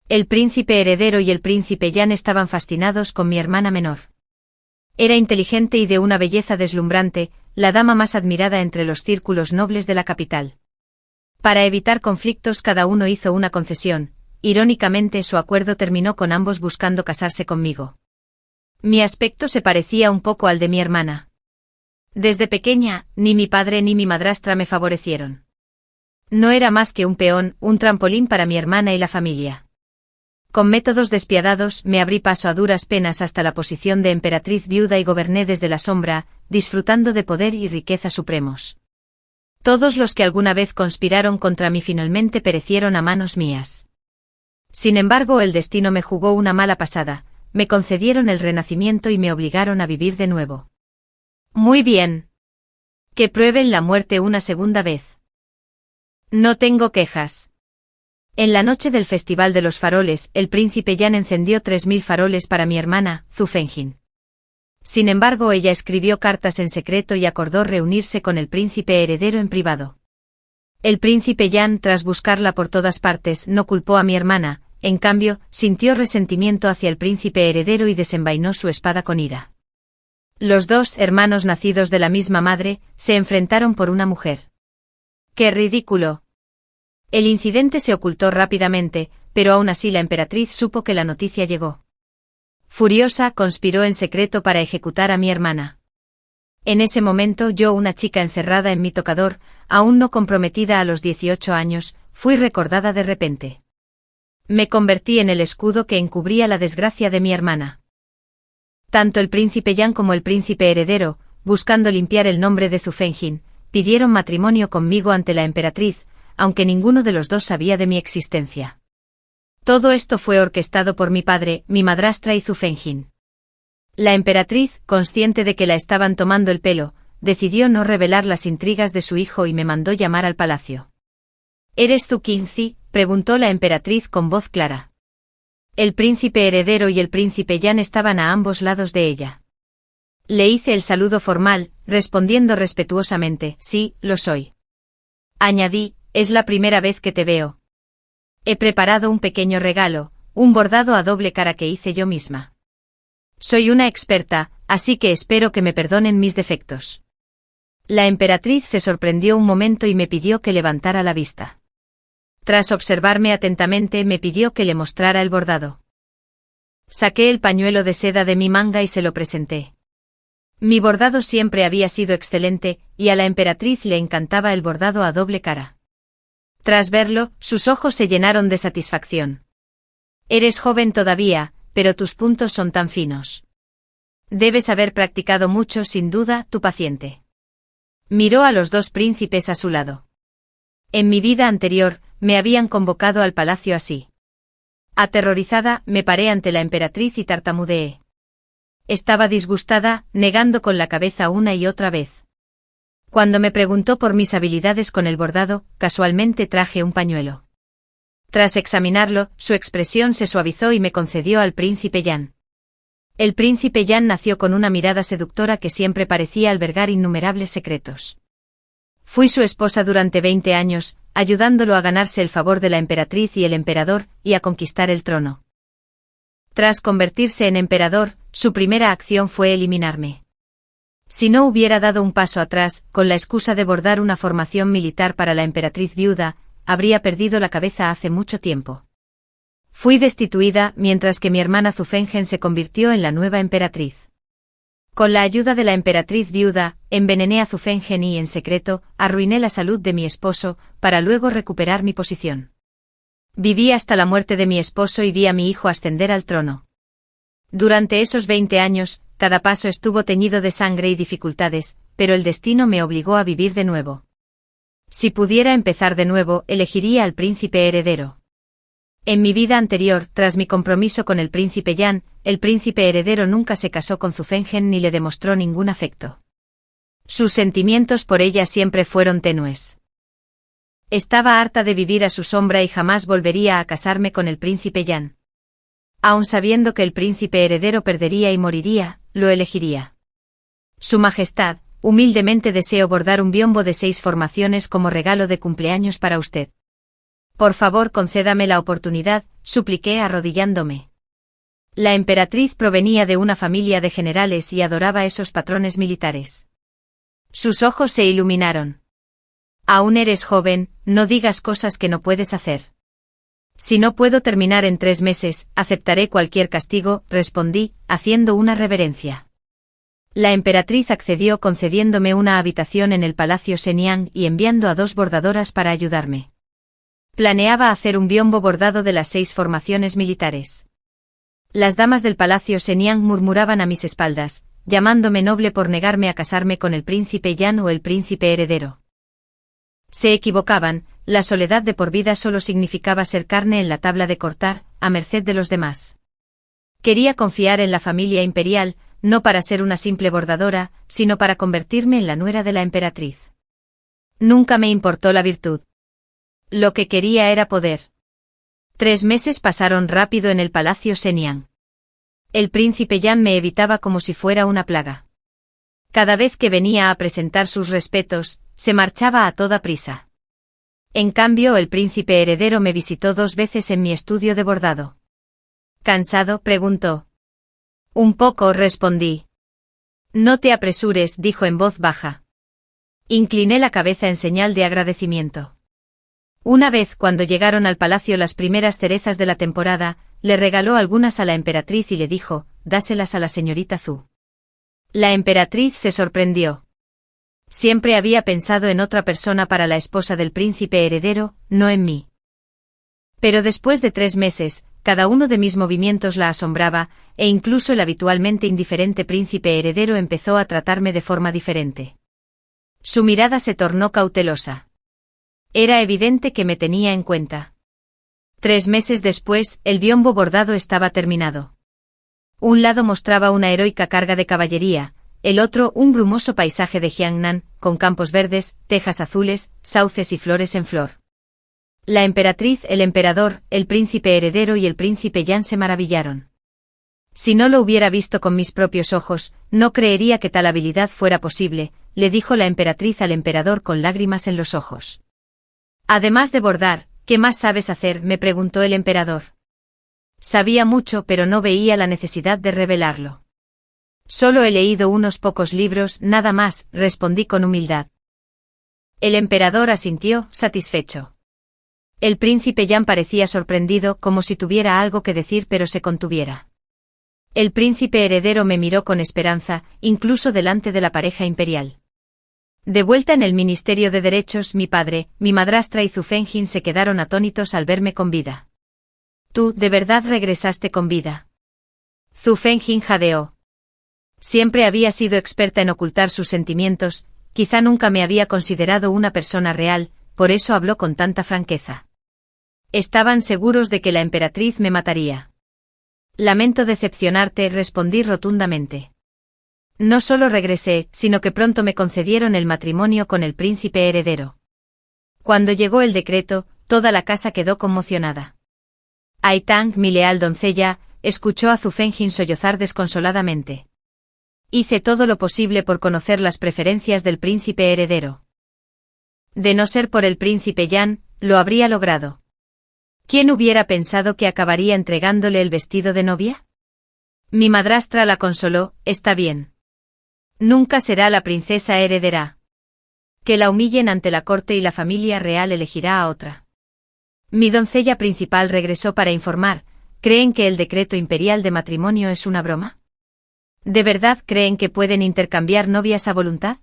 El príncipe heredero y el príncipe Yan estaban fascinados con mi hermana menor. Era inteligente y de una belleza deslumbrante, la dama más admirada entre los círculos nobles de la capital. Para evitar conflictos cada uno hizo una concesión. Irónicamente su acuerdo terminó con ambos buscando casarse conmigo. Mi aspecto se parecía un poco al de mi hermana. Desde pequeña, ni mi padre ni mi madrastra me favorecieron. No era más que un peón, un trampolín para mi hermana y la familia. Con métodos despiadados me abrí paso a duras penas hasta la posición de emperatriz viuda y goberné desde la sombra, disfrutando de poder y riqueza supremos. Todos los que alguna vez conspiraron contra mí finalmente perecieron a manos mías. Sin embargo, el destino me jugó una mala pasada, me concedieron el renacimiento y me obligaron a vivir de nuevo. Muy bien. Que prueben la muerte una segunda vez. No tengo quejas. En la noche del Festival de los Faroles, el príncipe Yan encendió 3000 faroles para mi hermana, Zhu Fengjin. Sin embargo, ella escribió cartas en secreto y acordó reunirse con el príncipe heredero en privado. El príncipe Yan, tras buscarla por todas partes, no culpó a mi hermana, en cambio, sintió resentimiento hacia el príncipe heredero y desenvainó su espada con ira. Los dos hermanos nacidos de la misma madre, se enfrentaron por una mujer. ¡Qué ridículo! El incidente se ocultó rápidamente, pero aún así la emperatriz supo que la noticia llegó. Furiosa, conspiró en secreto para ejecutar a mi hermana. En ese momento yo, una chica encerrada en mi tocador, aún no comprometida a los 18 años, fui recordada de repente. Me convertí en el escudo que encubría la desgracia de mi hermana. Tanto el príncipe Yan como el príncipe heredero, buscando limpiar el nombre de Zhu Fengjin, pidieron matrimonio conmigo ante la emperatriz, aunque ninguno de los dos sabía de mi existencia. Todo esto fue orquestado por mi padre, mi madrastra y Zhu Fengjin. La emperatriz, consciente de que la estaban tomando el pelo, decidió no revelar las intrigas de su hijo y me mandó llamar al palacio. ¿Eres Zhu Qingzi?, preguntó la emperatriz con voz clara. El príncipe heredero y el príncipe Yan estaban a ambos lados de ella. Le hice el saludo formal, respondiendo respetuosamente, sí, lo soy. Añadí, es la primera vez que te veo. He preparado un pequeño regalo, un bordado a doble cara que hice yo misma. Soy una experta, así que espero que me perdonen mis defectos. La emperatriz se sorprendió un momento y me pidió que levantara la vista. Tras observarme atentamente me pidió que le mostrara el bordado. Saqué el pañuelo de seda de mi manga y se lo presenté. Mi bordado siempre había sido excelente, y a la emperatriz le encantaba el bordado a doble cara. Tras verlo, sus ojos se llenaron de satisfacción. Eres joven todavía, pero tus puntos son tan finos. Debes haber practicado mucho, sin duda, tu paciente. Miró a los dos príncipes a su lado. En mi vida anterior, me habían convocado al palacio así. Aterrorizada, me paré ante la emperatriz y tartamudeé. Estaba disgustada, negando con la cabeza una y otra vez. Cuando me preguntó por mis habilidades con el bordado, casualmente traje un pañuelo. Tras examinarlo, su expresión se suavizó y me concedió al príncipe Yan. El príncipe Yan nació con una mirada seductora que siempre parecía albergar innumerables secretos. Fui su esposa durante 20 años, ayudándolo a ganarse el favor de la emperatriz y el emperador, y a conquistar el trono. Tras convertirse en emperador, su primera acción fue eliminarme. Si no hubiera dado un paso atrás, con la excusa de bordar una formación militar para la emperatriz viuda, habría perdido la cabeza hace mucho tiempo. Fui destituida, mientras que mi hermana Zhu Fengjin se convirtió en la nueva emperatriz. Con la ayuda de la emperatriz viuda, envenené a Zhu Fengjin y, en secreto, arruiné la salud de mi esposo, para luego recuperar mi posición. Viví hasta la muerte de mi esposo y vi a mi hijo ascender al trono. Durante esos 20 años, cada paso estuvo teñido de sangre y dificultades, pero el destino me obligó a vivir de nuevo. Si pudiera empezar de nuevo, elegiría al príncipe heredero. En mi vida anterior, tras mi compromiso con el príncipe Yan, el príncipe heredero nunca se casó con Zhu Fengjin ni le demostró ningún afecto. Sus sentimientos por ella siempre fueron tenues. Estaba harta de vivir a su sombra y jamás volvería a casarme con el príncipe Yan. Aun sabiendo que el príncipe heredero perdería y moriría, lo elegiría. Su Majestad, humildemente deseo bordar un biombo de 6 formaciones como regalo de cumpleaños para usted. Por favor, concédame la oportunidad, supliqué arrodillándome. La emperatriz provenía de una familia de generales y adoraba esos patrones militares. Sus ojos se iluminaron. Aún eres joven, no digas cosas que no puedes hacer. Si no puedo terminar en 3 meses, aceptaré cualquier castigo, respondí, haciendo una reverencia. La emperatriz accedió concediéndome una habitación en el Palacio Shenyang y enviando a 2 bordadoras para ayudarme. Planeaba hacer un biombo bordado de las 6 formaciones militares. Las damas del Palacio Shenyang murmuraban a mis espaldas, llamándome noble por negarme a casarme con el príncipe Yan o el príncipe heredero. Se equivocaban, la soledad de por vida solo significaba ser carne en la tabla de cortar, a merced de los demás. Quería confiar en la familia imperial, no para ser una simple bordadora, sino para convertirme en la nuera de la emperatriz. Nunca me importó la virtud. Lo que quería era poder. 3 meses pasaron rápido en el Palacio Shenyang. El príncipe Yan me evitaba como si fuera una plaga. Cada vez que venía a presentar sus respetos, se marchaba a toda prisa. En cambio, el príncipe heredero me visitó 2 veces en mi estudio de bordado. ¿Cansado?, preguntó. Un poco, respondí. No te apresures, dijo en voz baja. Incliné la cabeza en señal de agradecimiento. Una vez, cuando llegaron al palacio las primeras cerezas de la temporada, le regaló algunas a la emperatriz y le dijo, dáselas a la señorita Zhu. La emperatriz se sorprendió. Siempre había pensado en otra persona para la esposa del príncipe heredero, no en mí. Pero después de 3 meses, cada uno de mis movimientos la asombraba, e incluso el habitualmente indiferente príncipe heredero empezó a tratarme de forma diferente. Su mirada se tornó cautelosa. Era evidente que me tenía en cuenta. 3 meses después, el biombo bordado estaba terminado. Un lado mostraba una heroica carga de caballería, el otro un brumoso paisaje de Jiangnan, con campos verdes, tejas azules, sauces y flores en flor. La emperatriz, el emperador, el príncipe heredero y el príncipe Yan se maravillaron. Si no lo hubiera visto con mis propios ojos, no creería que tal habilidad fuera posible, le dijo la emperatriz al emperador con lágrimas en los ojos. Además de bordar, ¿qué más sabes hacer?, me preguntó el emperador. Sabía mucho, pero no veía la necesidad de revelarlo. Solo he leído unos pocos libros, nada más, respondí con humildad. El emperador asintió, satisfecho. El príncipe Yan parecía sorprendido, como si tuviera algo que decir pero se contuviera. El príncipe heredero me miró con esperanza, incluso delante de la pareja imperial. De vuelta en el Ministerio de Derechos, mi padre, mi madrastra y Zhu Fengjin se quedaron atónitos al verme con vida. ¿Tú, de verdad regresaste con vida? Zhu Fengjin jadeó. Siempre había sido experta en ocultar sus sentimientos, quizá nunca me había considerado una persona real, por eso habló con tanta franqueza. Estaban seguros de que la emperatriz me mataría. Lamento decepcionarte, respondí rotundamente. No solo regresé, sino que pronto me concedieron el matrimonio con el príncipe heredero. Cuando llegó el decreto, toda la casa quedó conmocionada. Ai Tang, mi leal doncella, escuchó a Zhu Fengjin sollozar desconsoladamente. Hice todo lo posible por conocer las preferencias del príncipe heredero. De no ser por el príncipe Yan, lo habría logrado. ¿Quién hubiera pensado que acabaría entregándole el vestido de novia? Mi madrastra la consoló, está bien. Nunca será la princesa heredera. Que la humillen ante la corte y la familia real elegirá a otra. Mi doncella principal regresó para informar, ¿creen que el decreto imperial de matrimonio es una broma? ¿De verdad creen que pueden intercambiar novias a voluntad?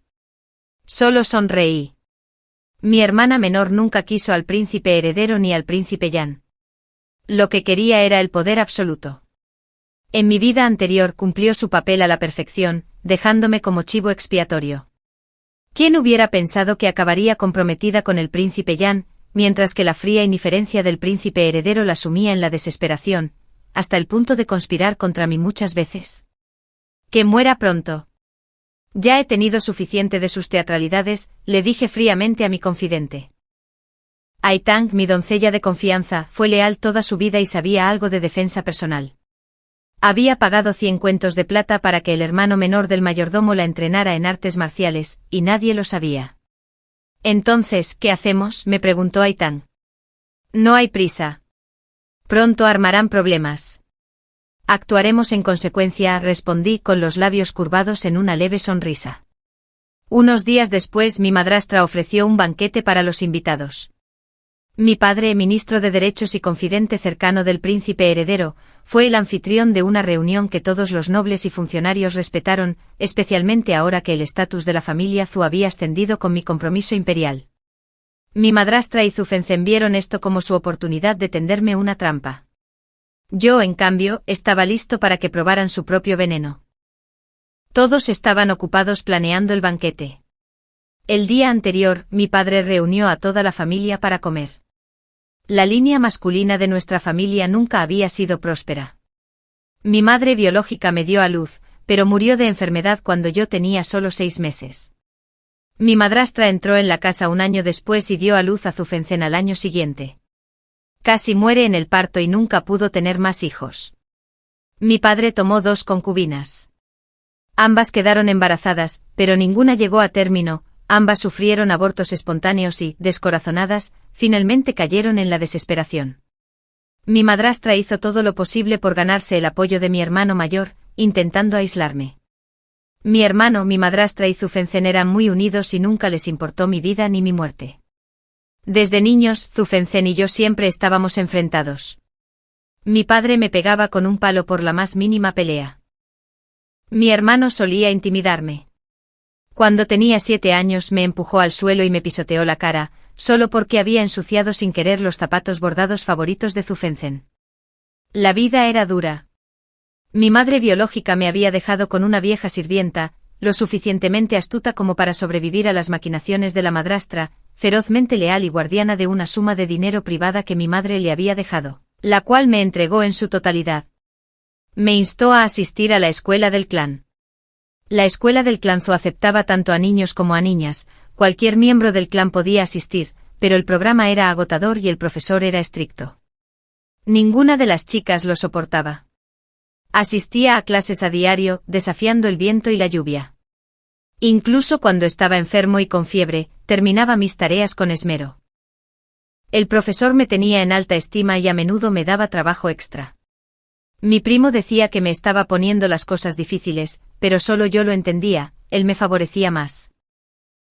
Solo sonreí. Mi hermana menor nunca quiso al príncipe heredero ni al príncipe Yan. Lo que quería era el poder absoluto. En mi vida anterior cumplió su papel a la perfección, dejándome como chivo expiatorio. ¿Quién hubiera pensado que acabaría comprometida con el príncipe Yan, mientras que la fría indiferencia del príncipe heredero la sumía en la desesperación, hasta el punto de conspirar contra mí muchas veces? Que muera pronto. Ya he tenido suficiente de sus teatralidades, le dije fríamente a mi confidente. Ai Tang, mi doncella de confianza, fue leal toda su vida y sabía algo de defensa personal. Había pagado 100 cuentos de plata para que el hermano menor del mayordomo la entrenara en artes marciales, y nadie lo sabía. Entonces, ¿qué hacemos?, me preguntó Ai Tang. No hay prisa. Pronto armarán problemas. Actuaremos en consecuencia, respondí con los labios curvados en una leve sonrisa. Unos días después mi madrastra ofreció un banquete para los invitados. Mi padre, ministro de Derechos y confidente cercano del príncipe heredero, fue el anfitrión de una reunión que todos los nobles y funcionarios respetaron, especialmente ahora que el estatus de la familia Zhou había ascendido con mi compromiso imperial. Mi madrastra y Zhufengzhen vieron esto como su oportunidad de tenderme una trampa. Yo, en cambio, estaba listo para que probaran su propio veneno. Todos estaban ocupados planeando el banquete. El día anterior, mi padre reunió a toda la familia para comer. La línea masculina de nuestra familia nunca había sido próspera. Mi madre biológica me dio a luz, pero murió de enfermedad cuando yo tenía solo 6 meses. Mi madrastra entró en la casa un año después y dio a luz a Zhufengzhen al año siguiente. Casi muere en el parto y nunca pudo tener más hijos. Mi padre tomó 2 concubinas. Ambas quedaron embarazadas, pero ninguna llegó a término, ambas sufrieron abortos espontáneos y, descorazonadas, finalmente cayeron en la desesperación. Mi madrastra hizo todo lo posible por ganarse el apoyo de mi hermano mayor, intentando aislarme. Mi hermano, mi madrastra y Zhufengzhen eran muy unidos y nunca les importó mi vida ni mi muerte. Desde niños, Zhufengzhen y yo siempre estábamos enfrentados. Mi padre me pegaba con un palo por la más mínima pelea. Mi hermano solía intimidarme. Cuando tenía 7 años me empujó al suelo y me pisoteó la cara, solo porque había ensuciado sin querer los zapatos bordados favoritos de Zhufengzhen. La vida era dura. Mi madre biológica me había dejado con una vieja sirvienta, lo suficientemente astuta como para sobrevivir a las maquinaciones de la madrastra, ferozmente leal y guardiana de una suma de dinero privada que mi madre le había dejado, la cual me entregó en su totalidad. Me instó a asistir a la escuela del clan. La escuela del clan Zhou aceptaba tanto a niños como a niñas, cualquier miembro del clan podía asistir, pero el programa era agotador y el profesor era estricto. Ninguna de las chicas lo soportaba. Asistía a clases a diario, desafiando el viento y la lluvia. Incluso cuando estaba enfermo y con fiebre, terminaba mis tareas con esmero. El profesor me tenía en alta estima y a menudo me daba trabajo extra. Mi primo decía que me estaba poniendo las cosas difíciles, pero solo yo lo entendía, él me favorecía más.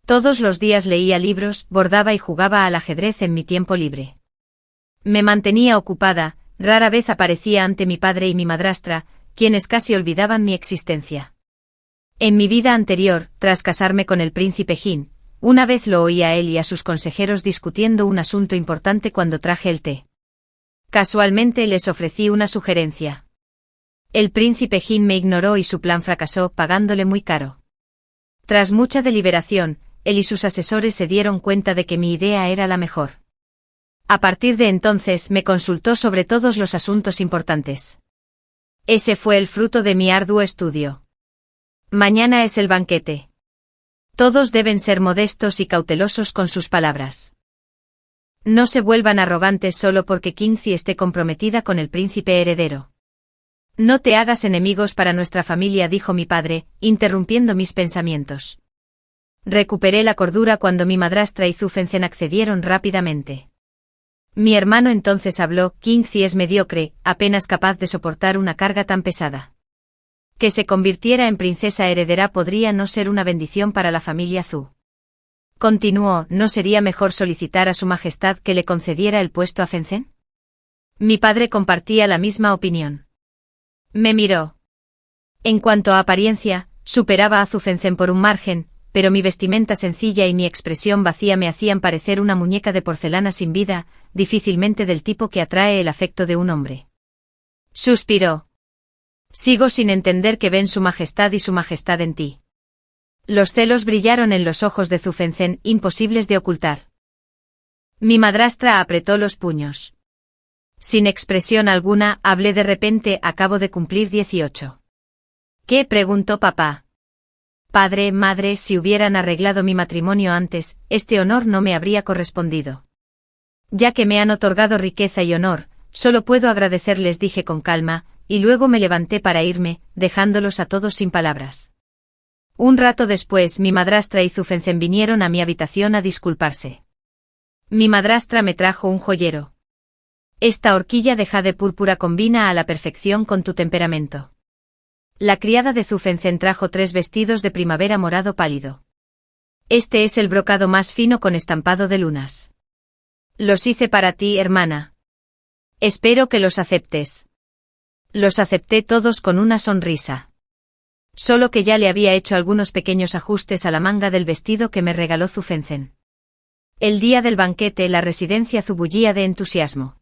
Todos los días leía libros, bordaba y jugaba al ajedrez en mi tiempo libre. Me mantenía ocupada, rara vez aparecía ante mi padre y mi madrastra, quienes casi olvidaban mi existencia. En mi vida anterior, tras casarme con el príncipe Jin, una vez lo oí a él y a sus consejeros discutiendo un asunto importante cuando traje el té. Casualmente les ofrecí una sugerencia. El príncipe Jin me ignoró y su plan fracasó, pagándole muy caro. Tras mucha deliberación, él y sus asesores se dieron cuenta de que mi idea era la mejor. A partir de entonces me consultó sobre todos los asuntos importantes. Ese fue el fruto de mi arduo estudio. Mañana es el banquete. Todos deben ser modestos y cautelosos con sus palabras. No se vuelvan arrogantes solo porque Qingzi esté comprometida con el príncipe heredero. No te hagas enemigos para nuestra familia, dijo mi padre, interrumpiendo mis pensamientos. Recuperé la cordura cuando mi madrastra y Zhufengzhen accedieron rápidamente. Mi hermano entonces habló: Qingzi es mediocre, apenas capaz de soportar una carga tan pesada. Que se convirtiera en princesa heredera podría no ser una bendición para la familia Zhou. Continuó: ¿no sería mejor solicitar a su majestad que le concediera el puesto a Fengzhen? Mi padre compartía la misma opinión. Me miró. En cuanto a apariencia, superaba a Zhufengzhen por un margen, pero mi vestimenta sencilla y mi expresión vacía me hacían parecer una muñeca de porcelana sin vida, difícilmente del tipo que atrae el afecto de un hombre. Suspiró. Sigo sin entender qué ven su majestad y su majestad en ti. Los celos brillaron en los ojos de Zhufengzhen, imposibles de ocultar. Mi madrastra apretó los puños. Sin expresión alguna, hablé de repente: acabo de cumplir 18. ¿Qué?, preguntó papá. Padre, madre, si hubieran arreglado mi matrimonio antes, este honor no me habría correspondido. Ya que me han otorgado riqueza y honor, solo puedo agradecerles, dije con calma, y luego me levanté para irme, dejándolos a todos sin palabras. Un rato después mi madrastra y Zhufengzhen vinieron a mi habitación a disculparse. Mi madrastra me trajo un joyero. Esta horquilla de jade púrpura combina a la perfección con tu temperamento. La criada de Zufencen trajo 3 vestidos de primavera morado pálido. Este es el brocado más fino con estampado de lunas. Los hice para ti, hermana. Espero que los aceptes. Los acepté todos con una sonrisa. Solo que ya le había hecho algunos pequeños ajustes a la manga del vestido que me regaló Zufencen. El día del banquete la residencia zubullía de entusiasmo.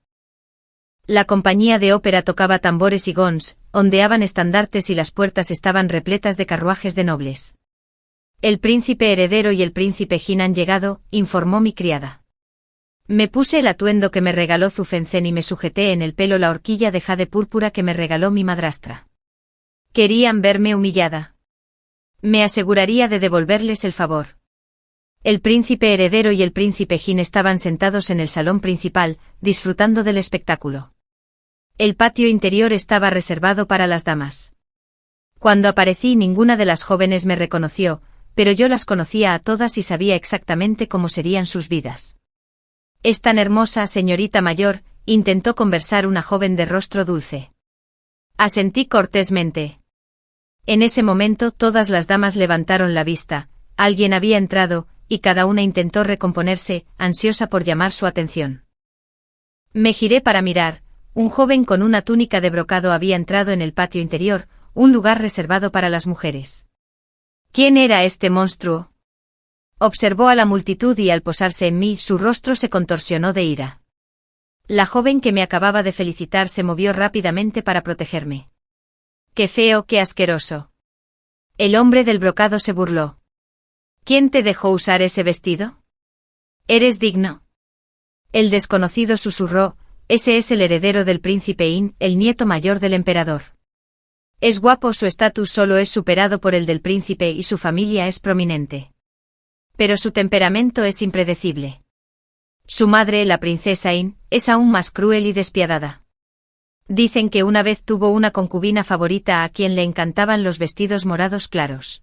La compañía de ópera tocaba tambores y gons, ondeaban estandartes y las puertas estaban repletas de carruajes de nobles. El príncipe heredero y el príncipe Jin han llegado, informó mi criada. Me puse el atuendo que me regaló Zufencen y me sujeté en el pelo la horquilla de jade púrpura que me regaló mi madrastra. Querían verme humillada. Me aseguraría de devolverles el favor. El príncipe heredero y el príncipe Jin estaban sentados en el salón principal, disfrutando del espectáculo. El patio interior estaba reservado para las damas. Cuando aparecí ninguna de las jóvenes me reconoció, pero yo las conocía a todas y sabía exactamente cómo serían sus vidas. Es tan hermosa, señorita mayor, intentó conversar una joven de rostro dulce. Asentí cortésmente. En ese momento todas las damas levantaron la vista, alguien había entrado, y cada una intentó recomponerse, ansiosa por llamar su atención. Me giré para mirar. Un joven con una túnica de brocado había entrado en el patio interior, un lugar reservado para las mujeres. ¿Quién era este monstruo? Observó a la multitud y al posarse en mí su rostro se contorsionó de ira. La joven que me acababa de felicitar se movió rápidamente para protegerme. ¡Qué feo, qué asqueroso! El hombre del brocado se burló. ¿Quién te dejó usar ese vestido? ¿Eres digno? El desconocido susurró. Ese es el heredero del príncipe In, el nieto mayor del emperador. Es guapo, su estatus solo es superado por el del príncipe y su familia es prominente. Pero su temperamento es impredecible. Su madre, la princesa In, es aún más cruel y despiadada. Dicen que una vez tuvo una concubina favorita a quien le encantaban los vestidos morados claros.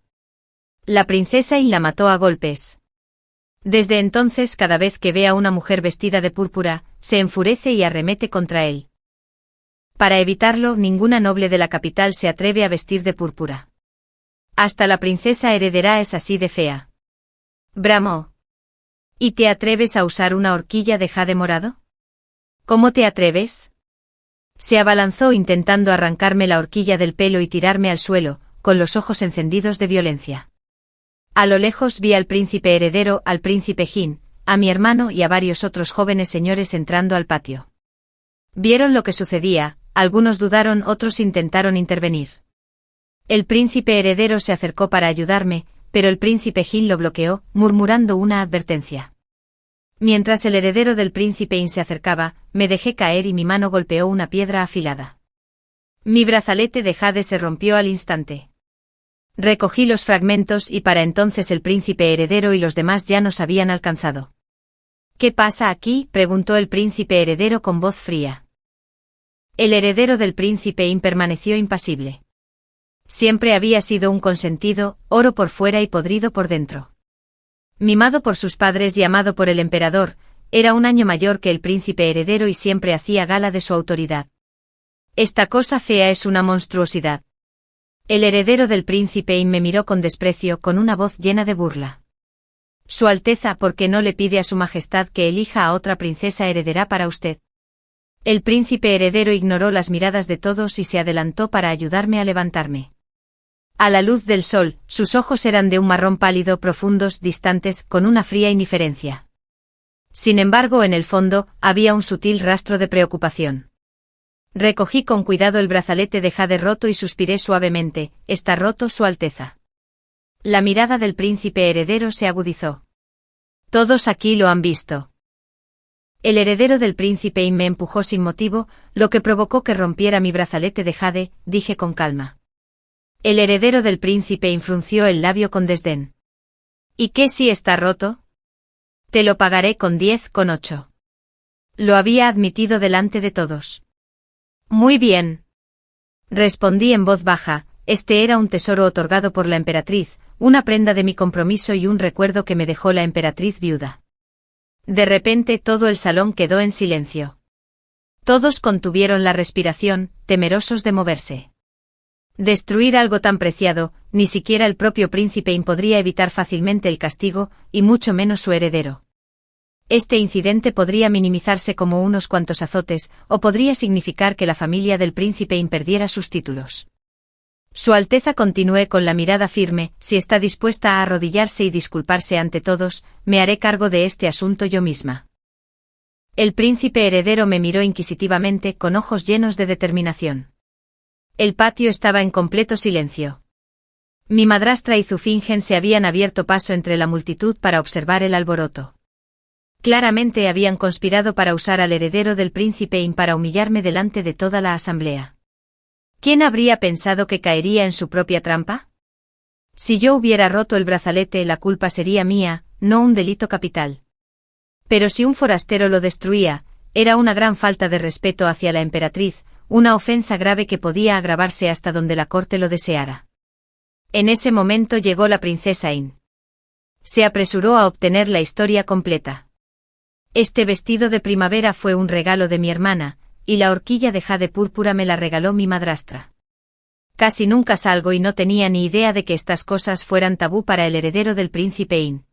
La princesa In la mató a golpes. Desde entonces cada vez que ve a una mujer vestida de púrpura, se enfurece y arremete contra él. Para evitarlo, ninguna noble de la capital se atreve a vestir de púrpura. Hasta la princesa heredera es así de fea. Bramó. ¿Y te atreves a usar una horquilla de jade morado? ¿Cómo te atreves? Se abalanzó intentando arrancarme la horquilla del pelo y tirarme al suelo, con los ojos encendidos de violencia. A lo lejos vi al príncipe heredero, al príncipe Jin, a mi hermano y a varios otros jóvenes señores entrando al patio. Vieron lo que sucedía, algunos dudaron, otros intentaron intervenir. El príncipe heredero se acercó para ayudarme, pero el príncipe Jin lo bloqueó, murmurando una advertencia. Mientras el heredero del príncipe In se acercaba, me dejé caer y mi mano golpeó una piedra afilada. Mi brazalete de jade se rompió al instante. Recogí los fragmentos y para entonces el príncipe heredero y los demás ya nos habían alcanzado. ¿Qué pasa aquí?, preguntó el príncipe heredero con voz fría. El heredero del príncipe In permaneció impasible. Siempre había sido un consentido, oro por fuera y podrido por dentro. Mimado por sus padres y amado por el emperador, era un año mayor que el príncipe heredero y siempre hacía gala de su autoridad. Esta cosa fea es una monstruosidad. El heredero del príncipe In me miró con desprecio, con una voz llena de burla. Su Alteza, ¿por qué no le pide a su majestad que elija a otra princesa heredera para usted? El príncipe heredero ignoró las miradas de todos y se adelantó para ayudarme a levantarme. A la luz del sol, sus ojos eran de un marrón pálido, profundos, distantes, con una fría indiferencia. Sin embargo, en el fondo, había un sutil rastro de preocupación. Recogí con cuidado el brazalete de jade roto y suspiré suavemente. ¿Está roto, Su Alteza? La mirada del príncipe heredero se agudizó. Todos aquí lo han visto. El heredero del príncipe In me empujó sin motivo, lo que provocó que rompiera mi brazalete de jade, dije con calma. El heredero del príncipe In frunció el labio con desdén. ¿Y qué si está roto? Te lo pagaré con 10,8. Lo había admitido delante de todos. Muy bien. Respondí en voz baja, este era un tesoro otorgado por la emperatriz, una prenda de mi compromiso y un recuerdo que me dejó la emperatriz viuda. De repente todo el salón quedó en silencio. Todos contuvieron la respiración, temerosos de moverse. Destruir algo tan preciado, ni siquiera el propio príncipe In podría evitar fácilmente el castigo, y mucho menos su heredero. Este incidente podría minimizarse como unos cuantos azotes, o podría significar que la familia del príncipe In perdiera sus títulos. Su Alteza continuó con la mirada firme: si está dispuesta a arrodillarse y disculparse ante todos, me haré cargo de este asunto yo misma. El príncipe heredero me miró inquisitivamente, con ojos llenos de determinación. El patio estaba en completo silencio. Mi madrastra y Zufingen se habían abierto paso entre la multitud para observar el alboroto. Claramente habían conspirado para usar al heredero del príncipe In para humillarme delante de toda la asamblea. ¿Quién habría pensado que caería en su propia trampa? Si yo hubiera roto el brazalete, la culpa sería mía, no un delito capital. Pero si un forastero lo destruía, era una gran falta de respeto hacia la emperatriz, una ofensa grave que podía agravarse hasta donde la corte lo deseara. En ese momento llegó la princesa In. Se apresuró a obtener la historia completa. Este vestido de primavera fue un regalo de mi hermana, y la horquilla de jade púrpura me la regaló mi madrastra. Casi nunca salgo y no tenía ni idea de que estas cosas fueran tabú para el heredero del príncipe In.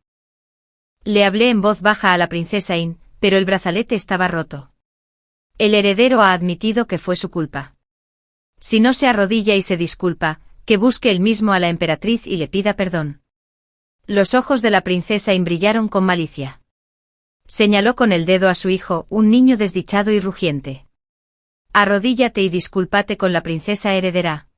Le hablé en voz baja a la princesa In, pero el brazalete estaba roto. El heredero ha admitido que fue su culpa. Si no se arrodilla y se disculpa, que busque él mismo a la emperatriz y le pida perdón. Los ojos de la princesa In brillaron con malicia. Señaló con el dedo a su hijo, un niño desdichado y rugiente. Arrodíllate y discúlpate con la princesa heredera.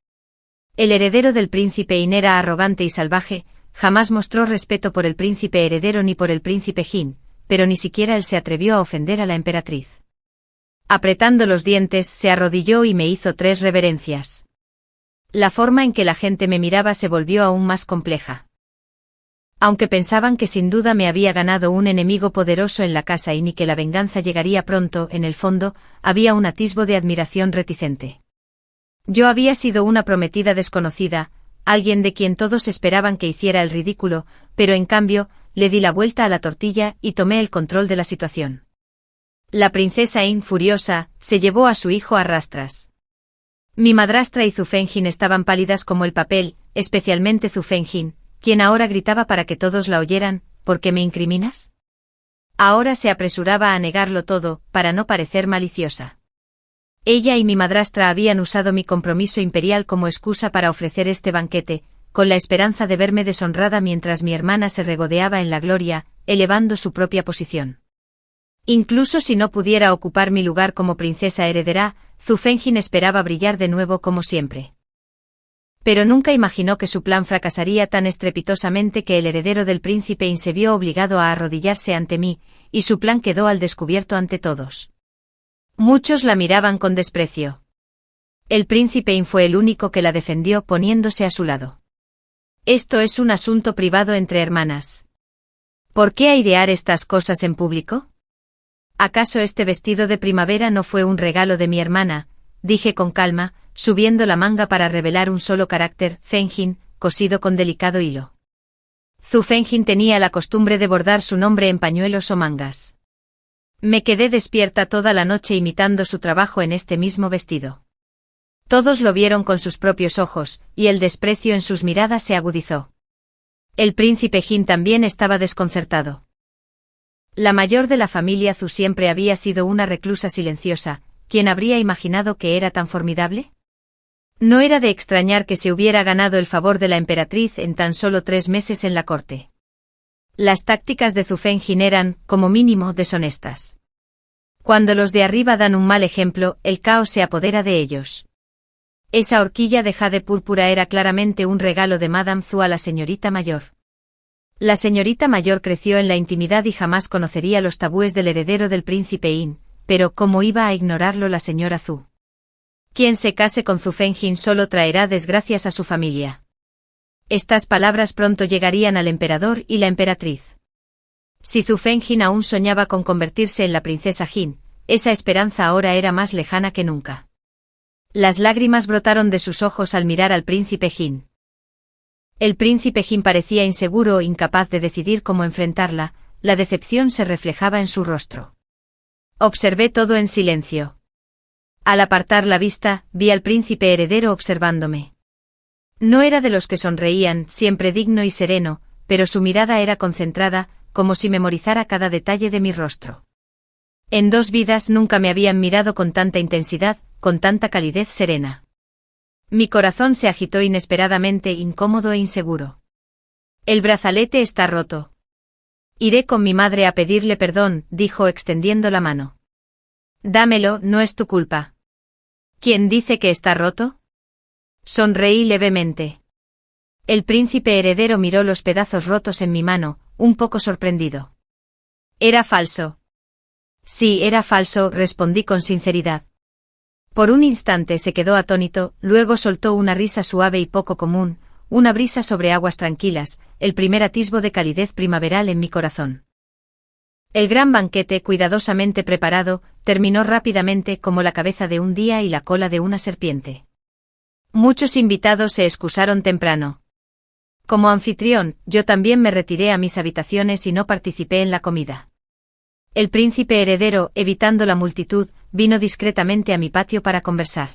El heredero del príncipe In era arrogante y salvaje, jamás mostró respeto por el príncipe heredero ni por el príncipe Jin, pero ni siquiera él se atrevió a ofender a la emperatriz. Apretando los dientes, se arrodilló y me hizo 3 reverencias. La forma en que la gente me miraba se volvió aún más compleja. Aunque pensaban que sin duda me había ganado un enemigo poderoso en la casa y ni que la venganza llegaría pronto, en el fondo, había un atisbo de admiración reticente. Yo había sido una prometida desconocida, alguien de quien todos esperaban que hiciera el ridículo, pero en cambio, le di la vuelta a la tortilla y tomé el control de la situación. La princesa In, furiosa, se llevó a su hijo a rastras. Mi madrastra y Zufengin estaban pálidas como el papel, especialmente Zufengin, quien ahora gritaba para que todos la oyeran: ¿por qué me incriminas? Ahora se apresuraba a negarlo todo, para no parecer maliciosa. Ella y mi madrastra habían usado mi compromiso imperial como excusa para ofrecer este banquete, con la esperanza de verme deshonrada mientras mi hermana se regodeaba en la gloria, elevando su propia posición. Incluso si no pudiera ocupar mi lugar como princesa heredera, Zufengin esperaba brillar de nuevo como siempre. Pero nunca imaginó que su plan fracasaría tan estrepitosamente que el heredero del príncipe In se vio obligado a arrodillarse ante mí, y su plan quedó al descubierto ante todos. Muchos la miraban con desprecio. El príncipe In fue el único que la defendió poniéndose a su lado. Esto es un asunto privado entre hermanas. ¿Por qué airear estas cosas en público? ¿Acaso este vestido de primavera no fue un regalo de mi hermana?, dije con calma, subiendo la manga para revelar un solo carácter: Fengin, cosido con delicado hilo. Zufengin tenía la costumbre de bordar su nombre en pañuelos o mangas. Me quedé despierta toda la noche imitando su trabajo en este mismo vestido. Todos lo vieron con sus propios ojos, y el desprecio en sus miradas se agudizó. El príncipe Jin también estaba desconcertado. La mayor de la familia Zhu siempre había sido una reclusa silenciosa. ¿Quién habría imaginado que era tan formidable? No era de extrañar que se hubiera ganado el favor de la emperatriz en tan solo 3 meses en la corte. Las tácticas de Zufengin eran, como mínimo, deshonestas. Cuando los de arriba dan un mal ejemplo, el caos se apodera de ellos. Esa horquilla de jade púrpura era claramente un regalo de Madame Zhu a la señorita mayor. La señorita mayor creció en la intimidad y jamás conocería los tabúes del heredero del príncipe In, pero ¿cómo iba a ignorarlo la señora Zhu? Quien se case con Zufengin solo traerá desgracias a su familia. Estas palabras pronto llegarían al emperador y la emperatriz. Si Zufengin aún soñaba con convertirse en la princesa Jin, esa esperanza ahora era más lejana que nunca. Las lágrimas brotaron de sus ojos al mirar al príncipe Jin. El príncipe Jin parecía inseguro o incapaz de decidir cómo enfrentarla, la decepción se reflejaba en su rostro. Observé todo en silencio. Al apartar la vista, vi al príncipe heredero observándome. No era de los que sonreían, siempre digno y sereno, pero su mirada era concentrada, como si memorizara cada detalle de mi rostro. En 2 vidas nunca me habían mirado con tanta intensidad, con tanta calidez serena. Mi corazón se agitó inesperadamente, incómodo e inseguro. El brazalete está roto. Iré con mi madre a pedirle perdón, dijo extendiendo la mano. Dámelo, no es tu culpa. ¿Quién dice que está roto? Sonreí levemente. El príncipe heredero miró los pedazos rotos en mi mano, un poco sorprendido. Era falso. Sí, era falso, respondí con sinceridad. Por un instante se quedó atónito, luego soltó una risa suave y poco común, una brisa sobre aguas tranquilas, el primer atisbo de calidez primaveral en mi corazón. El gran banquete, cuidadosamente preparado, terminó rápidamente como la cabeza de un día y la cola de una serpiente. Muchos invitados se excusaron temprano. Como anfitrión, yo también me retiré a mis habitaciones y no participé en la comida. El príncipe heredero, evitando la multitud, vino discretamente a mi patio para conversar.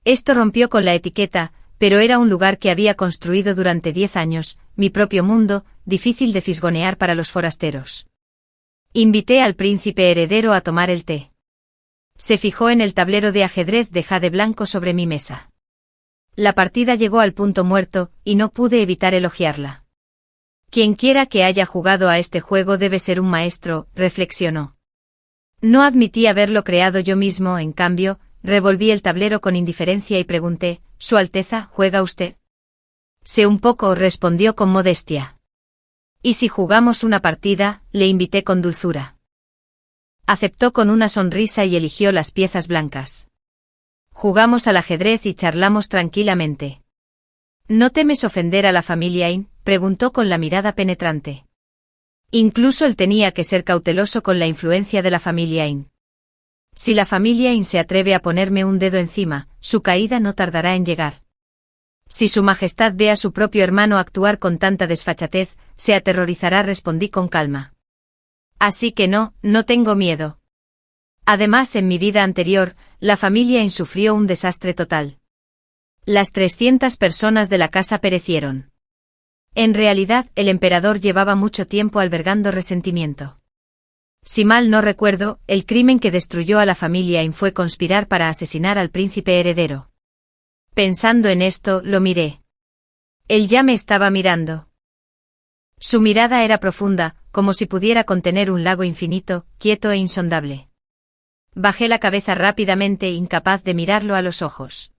Esto rompió con la etiqueta, pero era un lugar que había construido durante 10 años, mi propio mundo, difícil de fisgonear para los forasteros. Invité al príncipe heredero a tomar el té. Se fijó en el tablero de ajedrez de jade blanco sobre mi mesa. La partida llegó al punto muerto, y no pude evitar elogiarla. Quienquiera que haya jugado a este juego debe ser un maestro, reflexionó. No admití haberlo creado yo mismo, en cambio, revolví el tablero con indiferencia y pregunté, «¿Su Alteza, juega usted?» «Sé un poco», respondió con modestia. «¿Y si jugamos una partida?», le invité con dulzura. Aceptó con una sonrisa y eligió las piezas blancas. Jugamos al ajedrez y charlamos tranquilamente. «¿No temes ofender a la familia In?», preguntó con la mirada penetrante. Incluso él tenía que ser cauteloso con la influencia de la familia In. Si la familia In se atreve a ponerme un dedo encima, su caída no tardará en llegar. Si su majestad ve a su propio hermano actuar con tanta desfachatez, se aterrorizará, respondí con calma. Así que no tengo miedo. Además, en mi vida anterior, la familia In sufrió un desastre total. Las 300 personas de la casa perecieron. En realidad, el emperador llevaba mucho tiempo albergando resentimiento. Si mal no recuerdo, el crimen que destruyó a la familia In fue conspirar para asesinar al príncipe heredero. Pensando en esto, lo miré. Él ya me estaba mirando. Su mirada era profunda, como si pudiera contener un lago infinito, quieto e insondable. Bajé la cabeza rápidamente, incapaz de mirarlo a los ojos.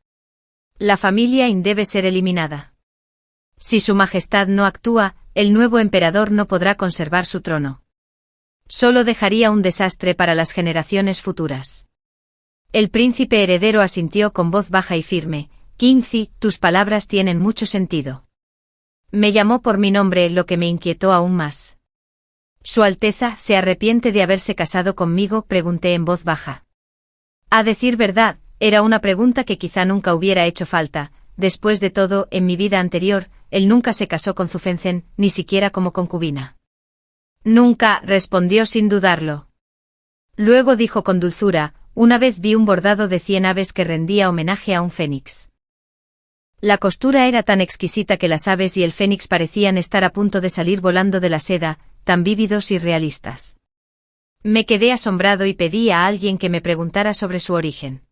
La familia In debe ser eliminada. Si su majestad no actúa, el nuevo emperador no podrá conservar su trono. Solo dejaría un desastre para las generaciones futuras. El príncipe heredero asintió con voz baja y firme. Qingzi, tus palabras tienen mucho sentido. Me llamó por mi nombre, lo que me inquietó aún más. ¿Su Alteza se arrepiente de haberse casado conmigo?, pregunté en voz baja. A decir verdad, era una pregunta que quizá nunca hubiera hecho falta. Después de todo, en mi vida anterior, él nunca se casó con Zufenzen, ni siquiera como concubina. Nunca, respondió sin dudarlo. Luego dijo con dulzura, una vez vi un bordado de 100 aves que rendía homenaje a un fénix. La costura era tan exquisita que las aves y el fénix parecían estar a punto de salir volando de la seda, tan vívidos y realistas. Me quedé asombrado y pedí a alguien que me preguntara sobre su origen.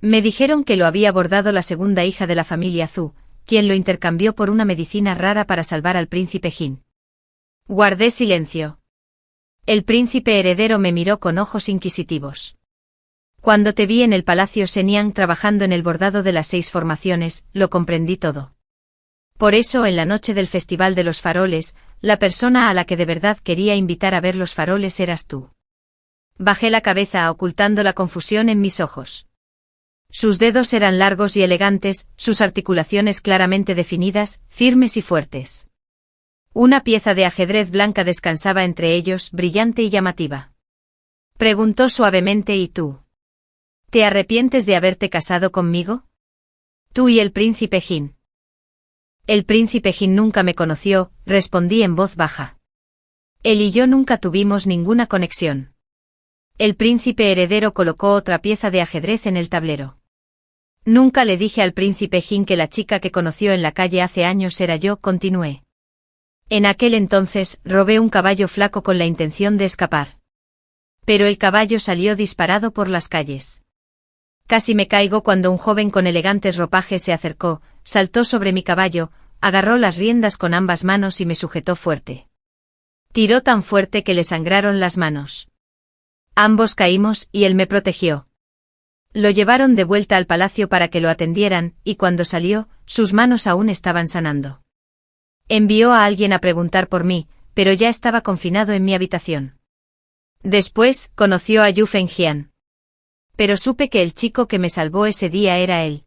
Me dijeron que lo había bordado la segunda hija de la familia Zhu, quien lo intercambió por una medicina rara para salvar al príncipe Jin. Guardé silencio. El príncipe heredero me miró con ojos inquisitivos. Cuando te vi en el palacio Shenyang trabajando en el bordado de las 6 formaciones, lo comprendí todo. Por eso, en la noche del Festival de los Faroles, la persona a la que de verdad quería invitar a ver los faroles eras tú. Bajé la cabeza ocultando la confusión en mis ojos. Sus dedos eran largos y elegantes, sus articulaciones claramente definidas, firmes y fuertes. Una pieza de ajedrez blanca descansaba entre ellos, brillante y llamativa. Preguntó suavemente, ¿y tú? ¿Te arrepientes de haberte casado conmigo? Tú y el príncipe Jin. El príncipe Jin nunca me conoció, respondí en voz baja. Él y yo nunca tuvimos ninguna conexión. El príncipe heredero colocó otra pieza de ajedrez en el tablero. Nunca le dije al príncipe Jin que la chica que conoció en la calle hace años era yo, continué. En aquel entonces, robé un caballo flaco con la intención de escapar. Pero el caballo salió disparado por las calles. Casi me caigo cuando un joven con elegantes ropajes se acercó, saltó sobre mi caballo, agarró las riendas con ambas manos y me sujetó fuerte. Tiró tan fuerte que le sangraron las manos. Ambos caímos y él me protegió. Lo llevaron de vuelta al palacio para que lo atendieran, y cuando salió, sus manos aún estaban sanando. Envió a alguien a preguntar por mí, pero ya estaba confinado en mi habitación. Después, conoció a Yu Fengjian. Pero supe que el chico que me salvó ese día era él.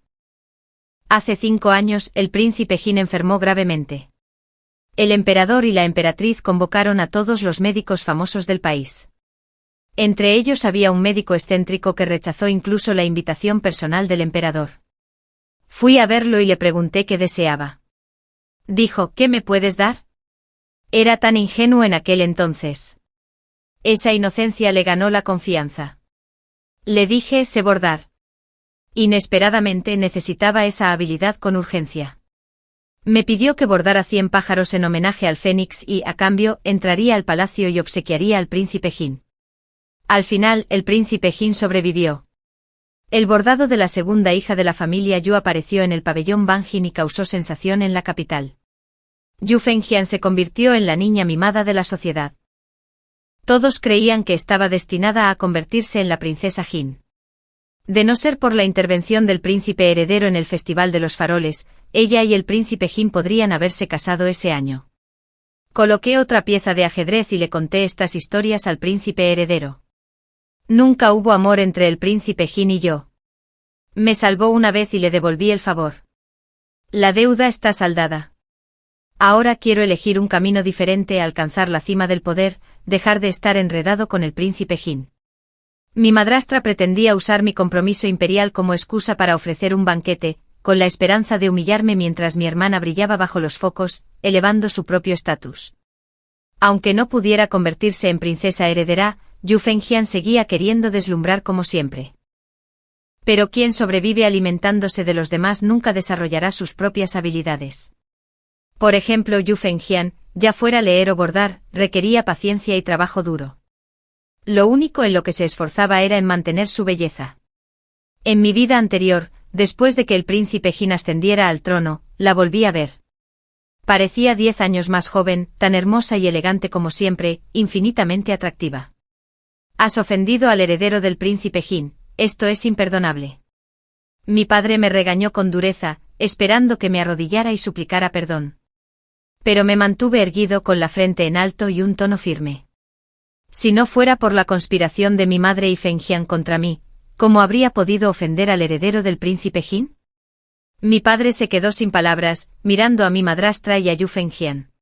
Hace 5 años, el príncipe Jin enfermó gravemente. El emperador y la emperatriz convocaron a todos los médicos famosos del país. Entre ellos había un médico excéntrico que rechazó incluso la invitación personal del emperador. Fui a verlo y le pregunté qué deseaba. Dijo, ¿qué me puedes dar? Era tan ingenuo en aquel entonces. Esa inocencia le ganó la confianza. Le dije, sé bordar. Inesperadamente necesitaba esa habilidad con urgencia. Me pidió que bordara 100 pájaros en homenaje al Fénix y, a cambio, entraría al palacio y obsequiaría al príncipe Jin. Al final, el príncipe Jin sobrevivió. El bordado de la segunda hija de la familia Yu apareció en el pabellón Banjin y causó sensación en la capital. Yu Fengjian se convirtió en la niña mimada de la sociedad. Todos creían que estaba destinada a convertirse en la princesa Jin. De no ser por la intervención del príncipe heredero en el Festival de los Faroles, ella y el príncipe Jin podrían haberse casado ese año. Coloqué otra pieza de ajedrez y le conté estas historias al príncipe heredero. Nunca hubo amor entre el príncipe Jin y yo. Me salvó una vez y le devolví el favor. La deuda está saldada. Ahora quiero elegir un camino diferente, alcanzar la cima del poder, dejar de estar enredado con el príncipe Jin. Mi madrastra pretendía usar mi compromiso imperial como excusa para ofrecer un banquete, con la esperanza de humillarme mientras mi hermana brillaba bajo los focos, elevando su propio estatus. Aunque no pudiera convertirse en princesa heredera, Yu Fengjian seguía queriendo deslumbrar como siempre. Pero quien sobrevive alimentándose de los demás nunca desarrollará sus propias habilidades. Por ejemplo, Yu Fengjian, ya fuera leer o bordar, requería paciencia y trabajo duro. Lo único en lo que se esforzaba era en mantener su belleza. En mi vida anterior, después de que el príncipe Jin ascendiera al trono, la volví a ver. Parecía 10 años más joven, tan hermosa y elegante como siempre, infinitamente atractiva. Has ofendido al heredero del príncipe Jin, esto es imperdonable. Mi padre me regañó con dureza, esperando que me arrodillara y suplicara perdón. Pero me mantuve erguido con la frente en alto y un tono firme. Si no fuera por la conspiración de mi madre y Fengjian contra mí, ¿cómo habría podido ofender al heredero del príncipe Jin? Mi padre se quedó sin palabras, mirando a mi madrastra y a Yu Fengjian.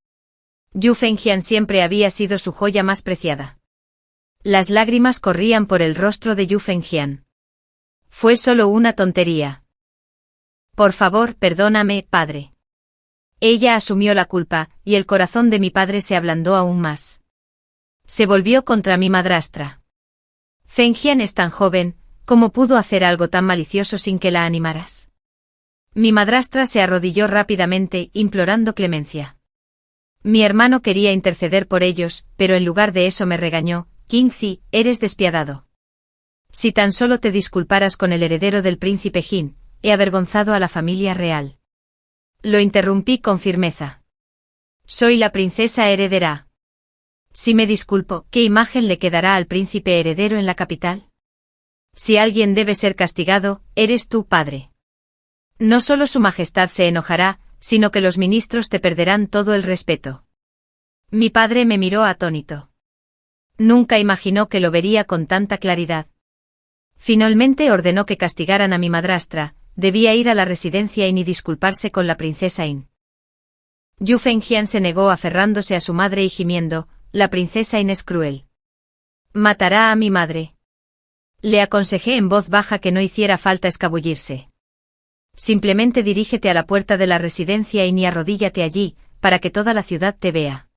Yu Fengjian siempre había sido su joya más preciada. Las lágrimas corrían por el rostro de Yu Fengjian. Fue solo una tontería. Por favor, perdóname, padre. Ella asumió la culpa, y el corazón de mi padre se ablandó aún más. Se volvió contra mi madrastra. Fengjian es tan joven, ¿cómo pudo hacer algo tan malicioso sin que la animaras? Mi madrastra se arrodilló rápidamente, implorando clemencia. Mi hermano quería interceder por ellos, pero en lugar de eso me regañó, Qingzi, eres despiadado. Si tan solo te disculparas con el heredero del príncipe Jin, he avergonzado a la familia real. Lo interrumpí con firmeza. Soy la princesa heredera. Si me disculpo, ¿qué imagen le quedará al príncipe heredero en la capital? Si alguien debe ser castigado, eres tú, padre. No solo su majestad se enojará, sino que los ministros te perderán todo el respeto. Mi padre me miró atónito. Nunca imaginó que lo vería con tanta claridad. Finalmente ordenó que castigaran a mi madrastra, debía ir a la residencia y ni disculparse con la princesa In. Yu Fengjian se negó aferrándose a su madre y gimiendo, la princesa In es cruel. Matará a mi madre. Le aconsejé en voz baja que no hiciera falta escabullirse. Simplemente dirígete a la puerta de la residencia y arrodíllate allí, para que toda la ciudad te vea.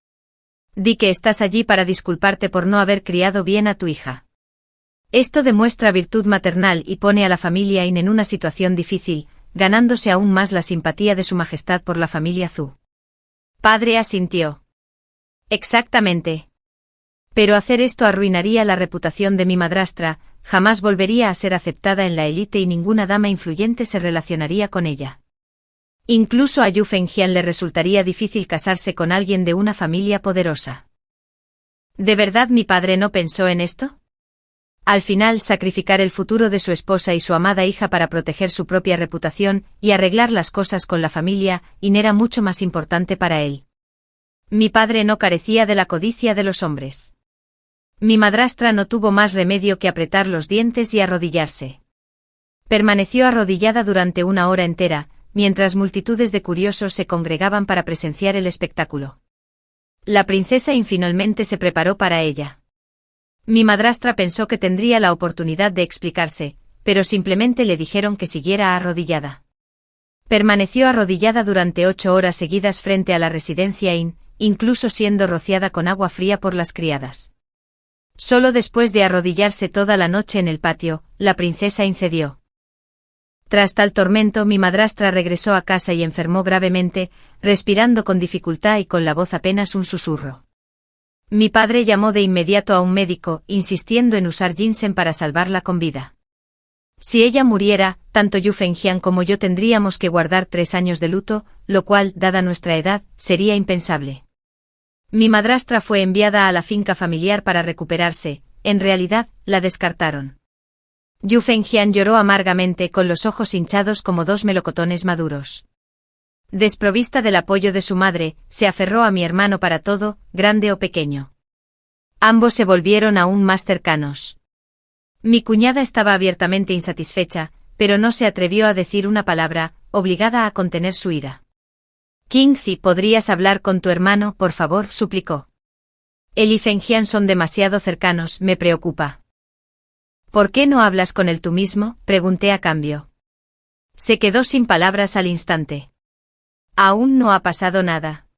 Di que estás allí para disculparte por no haber criado bien a tu hija. Esto demuestra virtud maternal y pone a la familia Yin en una situación difícil, ganándose aún más la simpatía de su majestad por la familia Zhou. Padre asintió. Exactamente. Pero hacer esto arruinaría la reputación de mi madrastra, jamás volvería a ser aceptada en la élite y ninguna dama influyente se relacionaría con ella. Incluso a Yu Fengjian le resultaría difícil casarse con alguien de una familia poderosa. ¿De verdad mi padre no pensó en esto? Al final, sacrificar el futuro de su esposa y su amada hija para proteger su propia reputación y arreglar las cosas con la familia Yin era mucho más importante para él. Mi padre no carecía de la codicia de los hombres. Mi madrastra no tuvo más remedio que apretar los dientes y arrodillarse. Permaneció arrodillada durante 1 hora entera, mientras multitudes de curiosos se congregaban para presenciar el espectáculo. La princesa finalmente se preparó para ella. Mi madrastra pensó que tendría la oportunidad de explicarse, pero simplemente le dijeron que siguiera arrodillada. Permaneció arrodillada durante 8 horas seguidas frente a la residencia Yin, incluso siendo rociada con agua fría por las criadas. Solo después de arrodillarse toda la noche en el patio, la princesa cedió. Tras tal tormento, mi madrastra regresó a casa y enfermó gravemente, respirando con dificultad y con la voz apenas un susurro. Mi padre llamó de inmediato a un médico, insistiendo en usar ginseng para salvarla con vida. Si ella muriera, tanto Yu Fengjian como yo tendríamos que guardar 3 años de luto, lo cual, dada nuestra edad, sería impensable. Mi madrastra fue enviada a la finca familiar para recuperarse, en realidad, la descartaron. Yu Fengjian lloró amargamente con los ojos hinchados como 2 melocotones maduros. Desprovista del apoyo de su madre, se aferró a mi hermano para todo, grande o pequeño. Ambos se volvieron aún más cercanos. Mi cuñada estaba abiertamente insatisfecha, pero no se atrevió a decir una palabra, obligada a contener su ira. Qingzi, ¿podrías hablar con tu hermano, por favor?, suplicó. Él y Fengjian son demasiado cercanos, me preocupa. ¿Por qué no hablas con él tú mismo?, pregunté a cambio. Se quedó sin palabras al instante. Aún no ha pasado nada.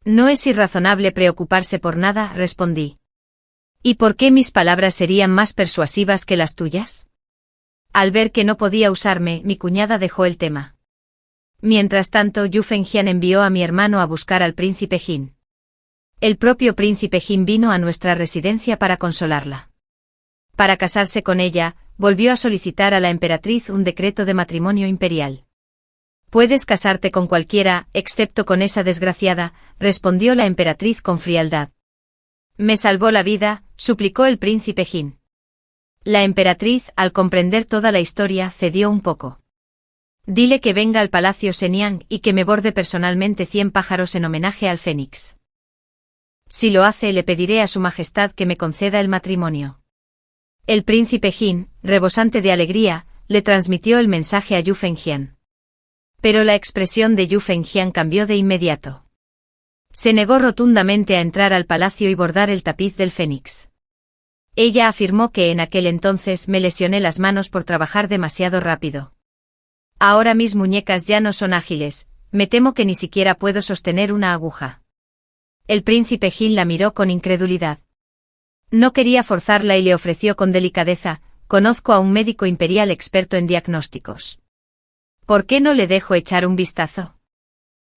No es irrazonable preocuparse por nada, respondí. ¿Y por qué mis palabras serían más persuasivas que las tuyas? Al ver que no podía usarme, mi cuñada dejó el tema. Mientras tanto, Yu Fengjian envió a mi hermano a buscar al príncipe Jin. El propio príncipe Jin vino a nuestra residencia para consolarla. Para casarse con ella, volvió a solicitar a la emperatriz un decreto de matrimonio imperial. Puedes casarte con cualquiera, excepto con esa desgraciada, respondió la emperatriz con frialdad. Me salvó la vida, suplicó el príncipe Jin. La emperatriz, al comprender toda la historia, cedió un poco. Dile que venga al palacio Shenyang y que me borde personalmente 100 pájaros en homenaje al Fénix. Si lo hace, le pediré a su majestad que me conceda el matrimonio. El príncipe Jin, rebosante de alegría, le transmitió el mensaje a Yu Fengjian. Pero la expresión de Yu Fengjian cambió de inmediato. Se negó rotundamente a entrar al palacio y bordar el tapiz del Fénix. Ella afirmó que en aquel entonces me lesioné las manos por trabajar demasiado rápido. Ahora mis muñecas ya no son ágiles, me temo que ni siquiera puedo sostener una aguja. El príncipe Jin la miró con incredulidad. No quería forzarla y le ofreció con delicadeza, conozco a un médico imperial experto en diagnósticos. ¿Por qué no le dejo echar un vistazo?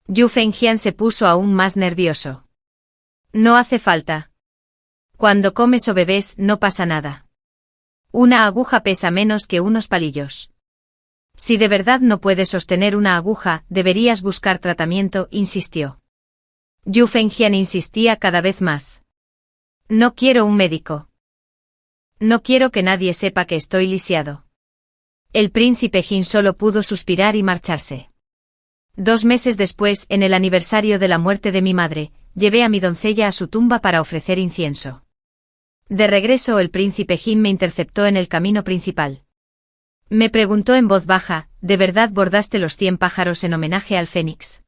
Yu Fengjian se puso aún más nervioso. No hace falta. Cuando comes o bebes no pasa nada. Una aguja pesa menos que unos palillos. Si de verdad no puedes sostener una aguja, deberías buscar tratamiento, insistió. Yu Fengjian insistía cada vez más. No quiero un médico. No quiero que nadie sepa que estoy lisiado. El príncipe Jin solo pudo suspirar y marcharse. 2 meses después, en el aniversario de la muerte de mi madre, llevé a mi doncella a su tumba para ofrecer incienso. De regreso, el príncipe Jin me interceptó en el camino principal. Me preguntó en voz baja, ¿de verdad bordaste los 100 pájaros en homenaje al Fénix?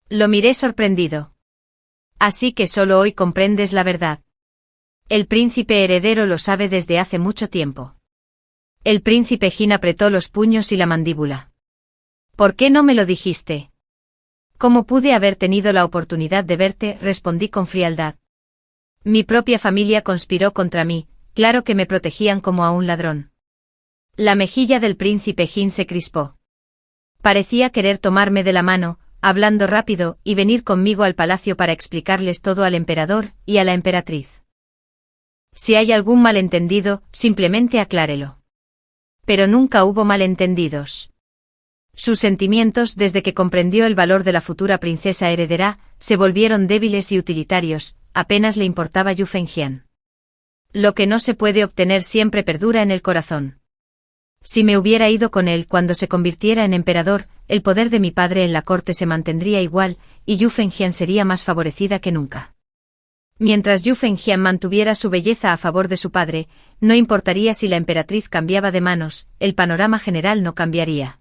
Lo miré sorprendido. Así que solo hoy comprendes la verdad. El príncipe heredero lo sabe desde hace mucho tiempo. El príncipe Jin apretó los puños y la mandíbula. ¿Por qué no me lo dijiste? ¿Cómo pude haber tenido la oportunidad de verte?, respondí con frialdad. Mi propia familia conspiró contra mí, Claro que me protegían como a un ladrón. La mejilla del príncipe Jin se crispó. Parecía querer tomarme de la mano, hablando rápido, y venir conmigo al palacio para explicarles todo al emperador y a la emperatriz. Si hay algún malentendido, simplemente aclárelo. Pero nunca hubo malentendidos. Sus sentimientos, desde que comprendió el valor de la futura princesa heredera, se volvieron débiles y utilitarios, apenas le importaba Yu Fengjian. Lo que no se puede obtener siempre perdura en el corazón. Si me hubiera ido con él cuando se convirtiera en emperador, el poder de mi padre en la corte se mantendría igual, y Yu Fengjian sería más favorecida que nunca. Mientras Yu Fengjian mantuviera su belleza a favor de su padre, no importaría si la emperatriz cambiaba de manos, el panorama general no cambiaría.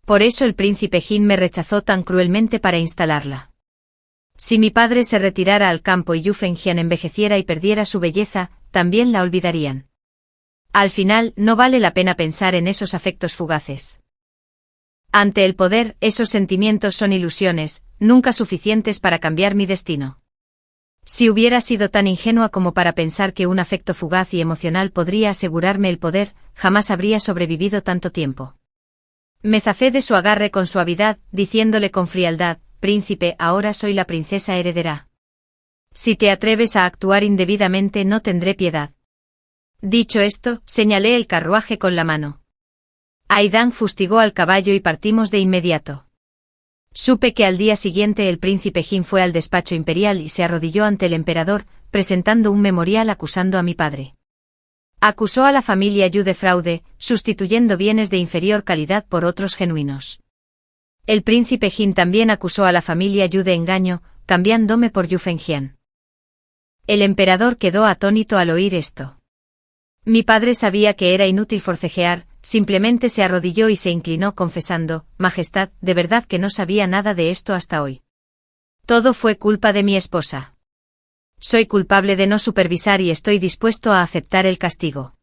Por eso el príncipe Jin me rechazó tan cruelmente para instalarla. Si mi padre se retirara al campo y Yu Fengjian envejeciera y perdiera su belleza, también la olvidarían. Al final, no vale la pena pensar en esos afectos fugaces. Ante el poder, esos sentimientos son ilusiones, nunca suficientes para cambiar mi destino. Si hubiera sido tan ingenua como para pensar que un afecto fugaz y emocional podría asegurarme el poder, jamás habría sobrevivido tanto tiempo. Me zafé de su agarre con suavidad, diciéndole con frialdad: «Príncipe, ahora soy la princesa heredera. Si te atreves a actuar indebidamente no tendré piedad». Dicho esto, señalé el carruaje con la mano. Aidan fustigó al caballo y partimos de inmediato. Supe que al día siguiente el príncipe Jin fue al despacho imperial y se arrodilló ante el emperador, presentando un memorial acusando a mi padre. Acusó a la familia Yu de fraude, sustituyendo bienes de inferior calidad por otros genuinos. El príncipe Jin también acusó a la familia Yu de engaño, cambiándome por Yu Fengjian. El emperador quedó atónito al oír esto. Mi padre sabía que era inútil forcejear, simplemente se arrodilló y se inclinó confesando: «Majestad, de verdad que no sabía nada de esto hasta hoy. Todo fue culpa de mi esposa. Soy culpable de no supervisar y estoy dispuesto a aceptar el castigo».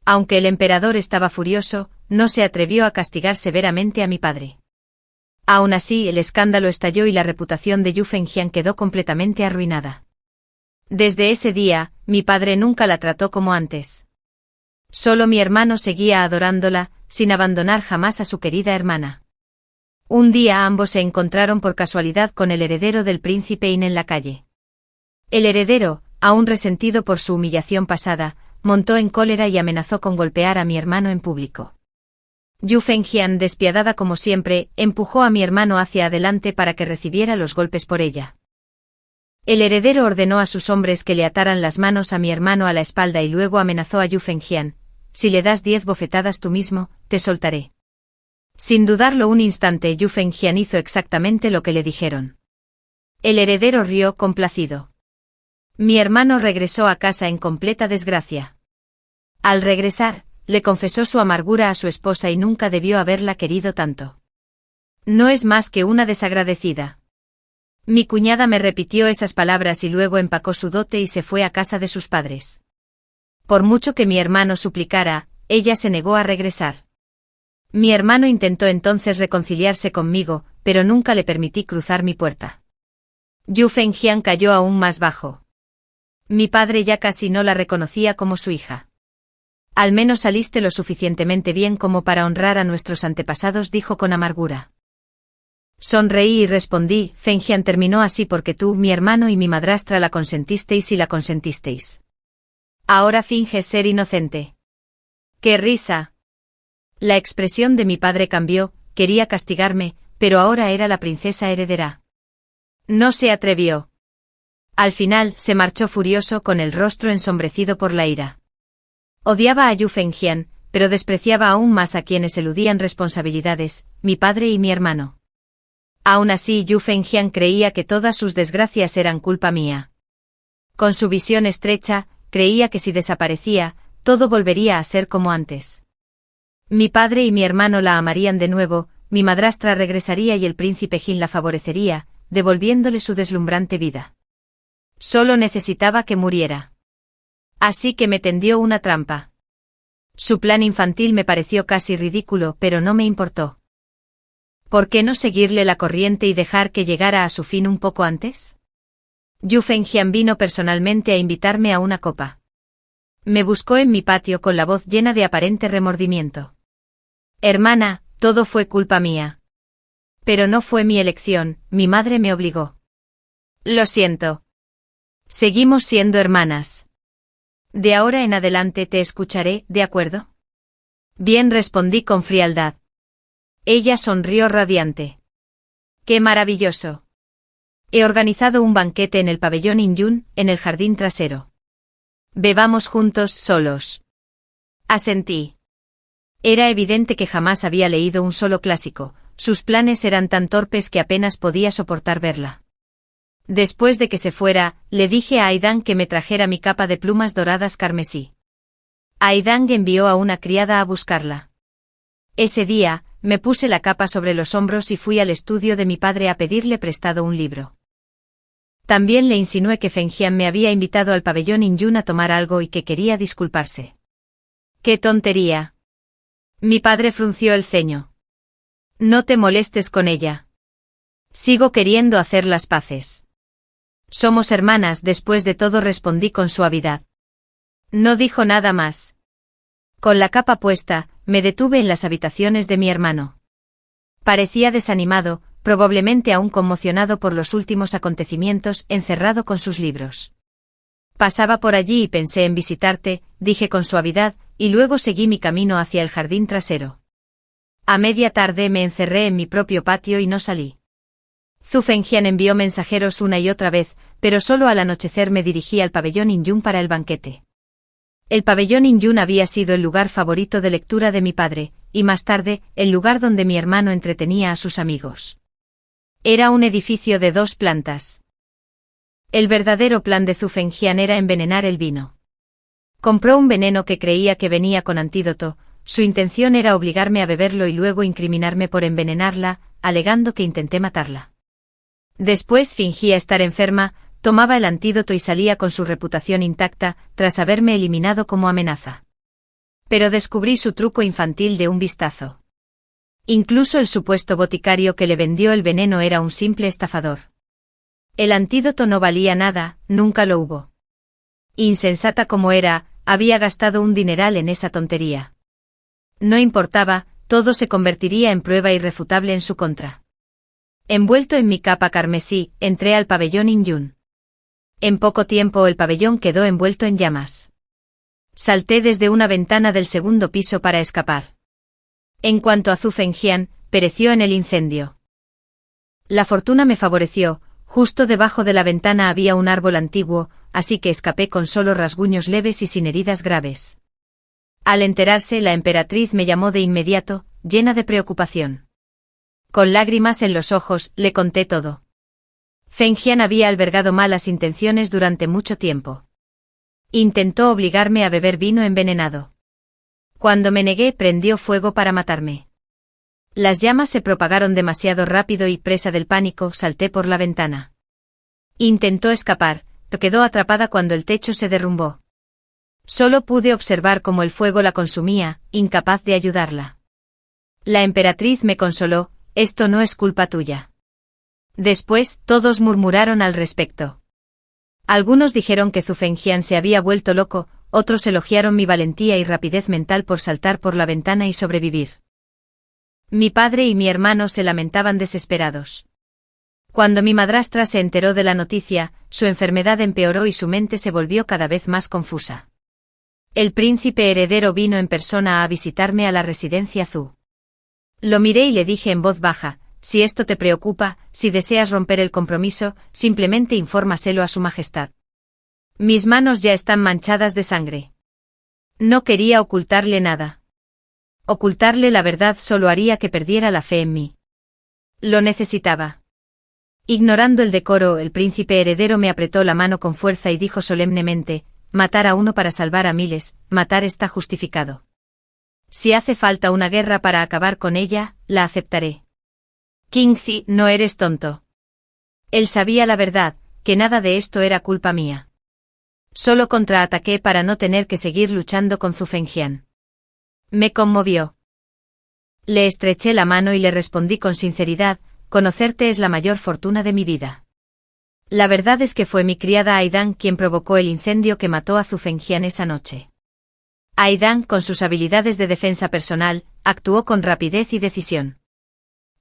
Aunque el emperador estaba furioso, no se atrevió a castigar severamente a mi padre. Aún así, el escándalo estalló y la reputación de Yu Fengjian quedó completamente arruinada. Desde ese día, mi padre nunca la trató como antes. Solo mi hermano seguía adorándola, sin abandonar jamás a su querida hermana. Un día ambos se encontraron por casualidad con el heredero del príncipe Yin en la calle. El heredero, aún resentido por su humillación pasada, montó en cólera y amenazó con golpear a mi hermano en público. Yu Fengjian, despiadada como siempre, empujó a mi hermano hacia adelante para que recibiera los golpes por ella. El heredero ordenó a sus hombres que le ataran las manos a mi hermano a la espalda y luego amenazó a Yu Fengjian: «Si le das 10 bofetadas tú mismo, te soltaré». Sin dudarlo un instante, Yu Fengjian hizo exactamente lo que le dijeron. El heredero rió complacido. Mi hermano regresó a casa en completa desgracia. Al regresar, le confesó su amargura a su esposa y nunca debió haberla querido tanto. No es más que una desagradecida. Mi cuñada me repitió esas palabras y luego empacó su dote y se fue a casa de sus padres. Por mucho que mi hermano suplicara, ella se negó a regresar. Mi hermano intentó entonces reconciliarse conmigo, pero nunca le permití cruzar mi puerta. Yu Fengjian cayó aún más bajo. Mi padre ya casi no la reconocía como su hija. «Al menos saliste lo suficientemente bien como para honrar a nuestros antepasados», dijo con amargura. Sonreí y respondí: «Fengjian terminó así porque tú, mi hermano y mi madrastra la consentisteis y la consentisteis. Ahora finges ser inocente». ¡Qué risa! La expresión de mi padre cambió, quería castigarme, pero ahora era la princesa heredera. No se atrevió. Al final, se marchó furioso con el rostro ensombrecido por la ira. Odiaba a Yu Fengjian, pero despreciaba aún más a quienes eludían responsabilidades, mi padre y mi hermano. Aún así, Yu Fengjian creía que todas sus desgracias eran culpa mía. Con su visión estrecha, creía que si desaparecía, todo volvería a ser como antes. Mi padre y mi hermano la amarían de nuevo, mi madrastra regresaría y el príncipe Jin la favorecería, devolviéndole su deslumbrante vida. Solo necesitaba que muriera. Así que me tendió una trampa. Su plan infantil me pareció casi ridículo, pero no me importó. ¿Por qué no seguirle la corriente y dejar que llegara a su fin un poco antes? Yu Fengjian vino personalmente a invitarme a una copa. Me buscó en mi patio con la voz llena de aparente remordimiento. Hermana, todo fue culpa mía. Pero no fue mi elección, mi madre me obligó. Lo siento. Seguimos siendo hermanas. De ahora en adelante te escucharé, ¿de acuerdo? Bien, respondí con frialdad. Ella sonrió radiante. ¡Qué maravilloso! He organizado un banquete en el pabellón Injun, en el jardín trasero. Bebamos juntos, solos. Asentí. Era evidente que jamás había leído un solo clásico, sus planes eran tan torpes que apenas podía soportar verla. Después de que se fuera, le dije a Aidan que me trajera mi capa de plumas doradas carmesí. Aidan envió a una criada a buscarla. Ese día, me puse la capa sobre los hombros y fui al estudio de mi padre a pedirle prestado un libro. También le insinué que Fengjian me había invitado al pabellón Injun a tomar algo y que quería disculparse. ¡Qué tontería! Mi padre frunció el ceño. No te molestes con ella. Sigo queriendo hacer las paces. Somos hermanas, después de todo, respondí con suavidad. No dijo nada más. Con la capa puesta, me detuve en las habitaciones de mi hermano. Parecía desanimado, probablemente aún conmocionado por los últimos acontecimientos, encerrado con sus libros. Pasaba por allí y pensé en visitarte, dije con suavidad, y luego seguí mi camino hacia el jardín trasero. A media tarde me encerré en mi propio patio y no salí. Zhu Fengjian envió mensajeros una y otra vez, pero solo al anochecer me dirigí al pabellón Injun para el banquete. El pabellón Injun había sido el lugar favorito de lectura de mi padre, y más tarde, el lugar donde mi hermano entretenía a sus amigos. Era un edificio de 2 plantas. El verdadero plan de Zhu Fengjian era envenenar el vino. Compró un veneno que creía que venía con antídoto, su intención era obligarme a beberlo y luego incriminarme por envenenarla, alegando que intenté matarla. Después fingía estar enferma, tomaba el antídoto y salía con su reputación intacta, tras haberme eliminado como amenaza. Pero descubrí su truco infantil de un vistazo. Incluso el supuesto boticario que le vendió el veneno era un simple estafador. El antídoto no valía nada, nunca lo hubo. Insensata como era, había gastado un dineral en esa tontería. No importaba, todo se convertiría en prueba irrefutable en su contra. Envuelto en mi capa carmesí, entré al pabellón Injun. En poco tiempo el pabellón quedó envuelto en llamas. Salté desde una ventana del 2.º piso para escapar. En cuanto a Zhu Fengjian, pereció en el incendio. La fortuna me favoreció, justo debajo de la ventana había un árbol antiguo, así que escapé con solo rasguños leves y sin heridas graves. Al enterarse, la emperatriz me llamó de inmediato, llena de preocupación. Con lágrimas en los ojos, le conté todo. Fengjian había albergado malas intenciones durante mucho tiempo. Intentó obligarme a beber vino envenenado. Cuando me negué, prendió fuego para matarme. Las llamas se propagaron demasiado rápido y, presa del pánico, salté por la ventana. Intentó escapar, pero quedó atrapada cuando el techo se derrumbó. Solo pude observar cómo el fuego la consumía, incapaz de ayudarla. La emperatriz me consoló: esto no es culpa tuya. Después, todos murmuraron al respecto. Algunos dijeron que Zhu Fengjian se había vuelto loco, otros elogiaron mi valentía y rapidez mental por saltar por la ventana y sobrevivir. Mi padre y mi hermano se lamentaban desesperados. Cuando mi madrastra se enteró de la noticia, su enfermedad empeoró y su mente se volvió cada vez más confusa. El príncipe heredero vino en persona a visitarme a la residencia Zhu. Lo miré y le dije en voz baja: si esto te preocupa, si deseas romper el compromiso, simplemente infórmaselo a su majestad. Mis manos ya están manchadas de sangre. No quería ocultarle nada. Ocultarle la verdad solo haría que perdiera la fe en mí. Lo necesitaba. Ignorando el decoro, el príncipe heredero me apretó la mano con fuerza y dijo solemnemente: matar a uno para salvar a miles, matar está justificado. Si hace falta una guerra para acabar con ella, la aceptaré. Qingzi, no eres tonto. Él sabía la verdad, que nada de esto era culpa mía. Solo contraataqué para no tener que seguir luchando con Zhu Fengjian. Me conmovió. Le estreché la mano y le respondí con sinceridad: conocerte es la mayor fortuna de mi vida. La verdad es que fue mi criada Aidan quien provocó el incendio que mató a Zhu Fengjian esa noche. Aidan, con sus habilidades de defensa personal, actuó con rapidez y decisión.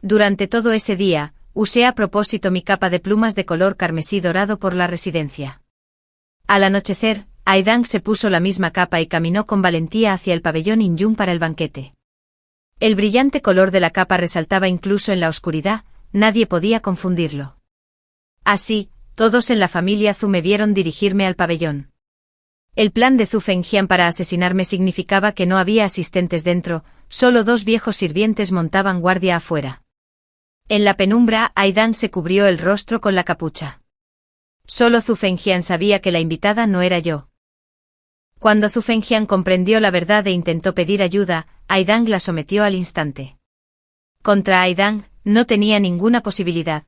Durante todo ese día, usé a propósito mi capa de plumas de color carmesí dorado por la residencia. Al anochecer, Aidan se puso la misma capa y caminó con valentía hacia el pabellón Inyun para el banquete. El brillante color de la capa resaltaba incluso en la oscuridad, nadie podía confundirlo. Así, todos en la familia Zhu me vieron dirigirme al pabellón. El plan de Zhu Fengjian para asesinarme significaba que no había asistentes dentro, solo 2 viejos sirvientes montaban guardia afuera. En la penumbra, Aidan se cubrió el rostro con la capucha. Solo Zhu Fengjian sabía que la invitada no era yo. Cuando Zhu Fengjian comprendió la verdad e intentó pedir ayuda, Aidan la sometió al instante. Contra Aidan, no tenía ninguna posibilidad.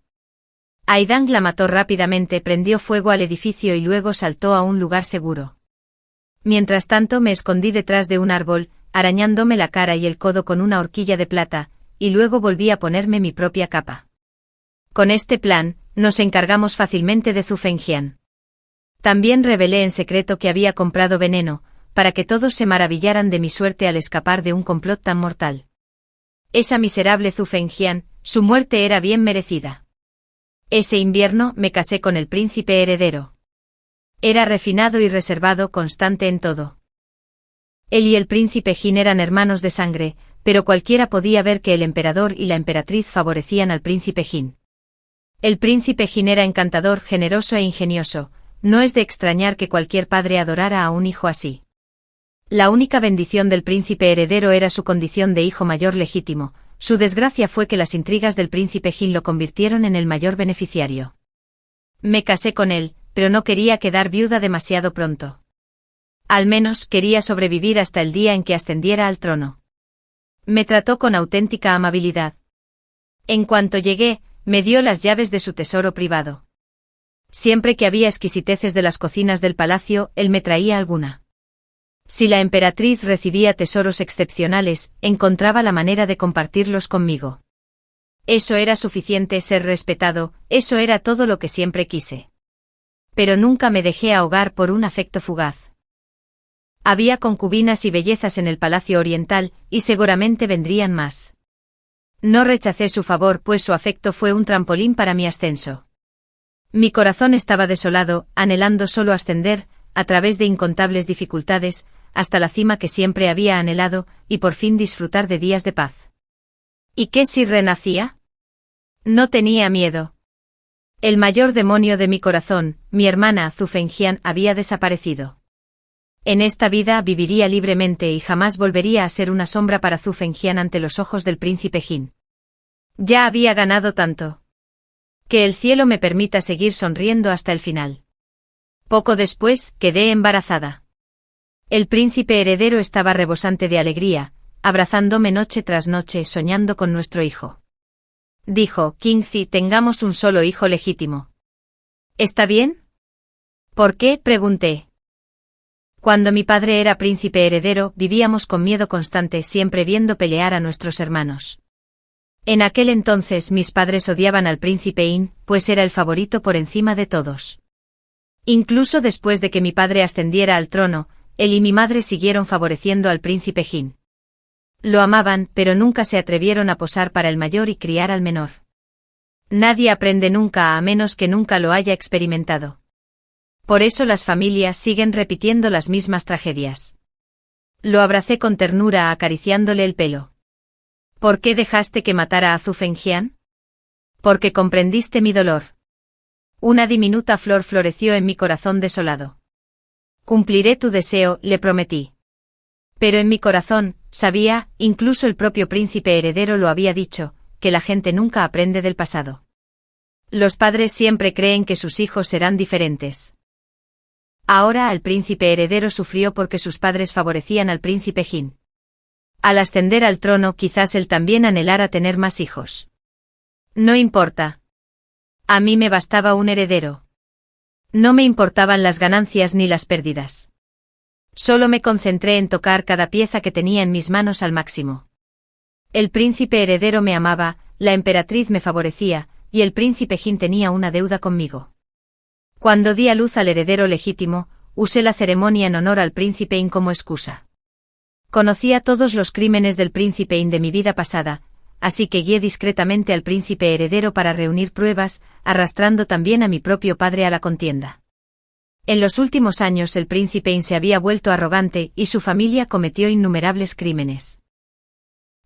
Aidan la mató rápidamente, prendió fuego al edificio y luego saltó a un lugar seguro. Mientras tanto me escondí detrás de un árbol, arañándome la cara y el codo con una horquilla de plata, y luego volví a ponerme mi propia capa. Con este plan, nos encargamos fácilmente de Zhu Fengjian. También revelé en secreto que había comprado veneno, para que todos se maravillaran de mi suerte al escapar de un complot tan mortal. Esa miserable Zhu Fengjian, su muerte era bien merecida. Ese invierno me casé con el príncipe heredero. Era refinado y reservado, constante en todo. Él y el príncipe Jin eran hermanos de sangre, pero cualquiera podía ver que el emperador y la emperatriz favorecían al príncipe Jin. El príncipe Jin era encantador, generoso e ingenioso, no es de extrañar que cualquier padre adorara a un hijo así. La única bendición del príncipe heredero era su condición de hijo mayor legítimo, su desgracia fue que las intrigas del príncipe Jin lo convirtieron en el mayor beneficiario. Me casé con él, pero no quería quedar viuda demasiado pronto. Al menos quería sobrevivir hasta el día en que ascendiera al trono. Me trató con auténtica amabilidad. En cuanto llegué, me dio las llaves de su tesoro privado. Siempre que había exquisiteces de las cocinas del palacio, él me traía alguna. Si la emperatriz recibía tesoros excepcionales, encontraba la manera de compartirlos conmigo. Eso era suficiente, ser respetado, eso era todo lo que siempre quise. Pero nunca me dejé ahogar por un afecto fugaz. Había concubinas y bellezas en el palacio oriental, y seguramente vendrían más. No rechacé su favor, pues su afecto fue un trampolín para mi ascenso. Mi corazón estaba desolado, anhelando solo ascender, a través de incontables dificultades, hasta la cima que siempre había anhelado, y por fin disfrutar de días de paz. ¿Y qué si renacía? No tenía miedo. El mayor demonio de mi corazón, mi hermana Zhu Fengjian, había desaparecido. En esta vida viviría libremente y jamás volvería a ser una sombra para Zhu Fengjian ante los ojos del príncipe Jin. Ya había ganado tanto. Que el cielo me permita seguir sonriendo hasta el final. Poco después, quedé embarazada. El príncipe heredero estaba rebosante de alegría, abrazándome noche tras noche, soñando con nuestro hijo. Dijo, Qingzi, tengamos un solo hijo legítimo. ¿Está bien? ¿Por qué?, pregunté. Cuando mi padre era príncipe heredero, vivíamos con miedo constante, siempre viendo pelear a nuestros hermanos. En aquel entonces mis padres odiaban al príncipe Yin, pues era el favorito por encima de todos. Incluso después de que mi padre ascendiera al trono, él y mi madre siguieron favoreciendo al príncipe Jin. Lo amaban, pero nunca se atrevieron a posar para el mayor y criar al menor. Nadie aprende nunca a menos que nunca lo haya experimentado. Por eso las familias siguen repitiendo las mismas tragedias. Lo abracé con ternura, acariciándole el pelo. ¿Por qué dejaste que matara a Zhu Fengjian? Porque comprendiste mi dolor. Una diminuta flor floreció en mi corazón desolado. Cumpliré tu deseo, le prometí. Pero en mi corazón, sabía, incluso el propio príncipe heredero lo había dicho, que la gente nunca aprende del pasado. Los padres siempre creen que sus hijos serán diferentes. Ahora el príncipe heredero sufrió porque sus padres favorecían al príncipe Jin. Al ascender al trono, quizás él también anhelara tener más hijos. No importa. A mí me bastaba un heredero. No me importaban las ganancias ni las pérdidas. Solo me concentré en tocar cada pieza que tenía en mis manos al máximo. El príncipe heredero me amaba, la emperatriz me favorecía, y el príncipe Jin tenía una deuda conmigo. Cuando di a luz al heredero legítimo, usé la ceremonia en honor al príncipe Yin como excusa. Conocía todos los crímenes del príncipe In de mi vida pasada, así que guié discretamente al príncipe heredero para reunir pruebas, arrastrando también a mi propio padre a la contienda. En los últimos años el príncipe In se había vuelto arrogante y su familia cometió innumerables crímenes.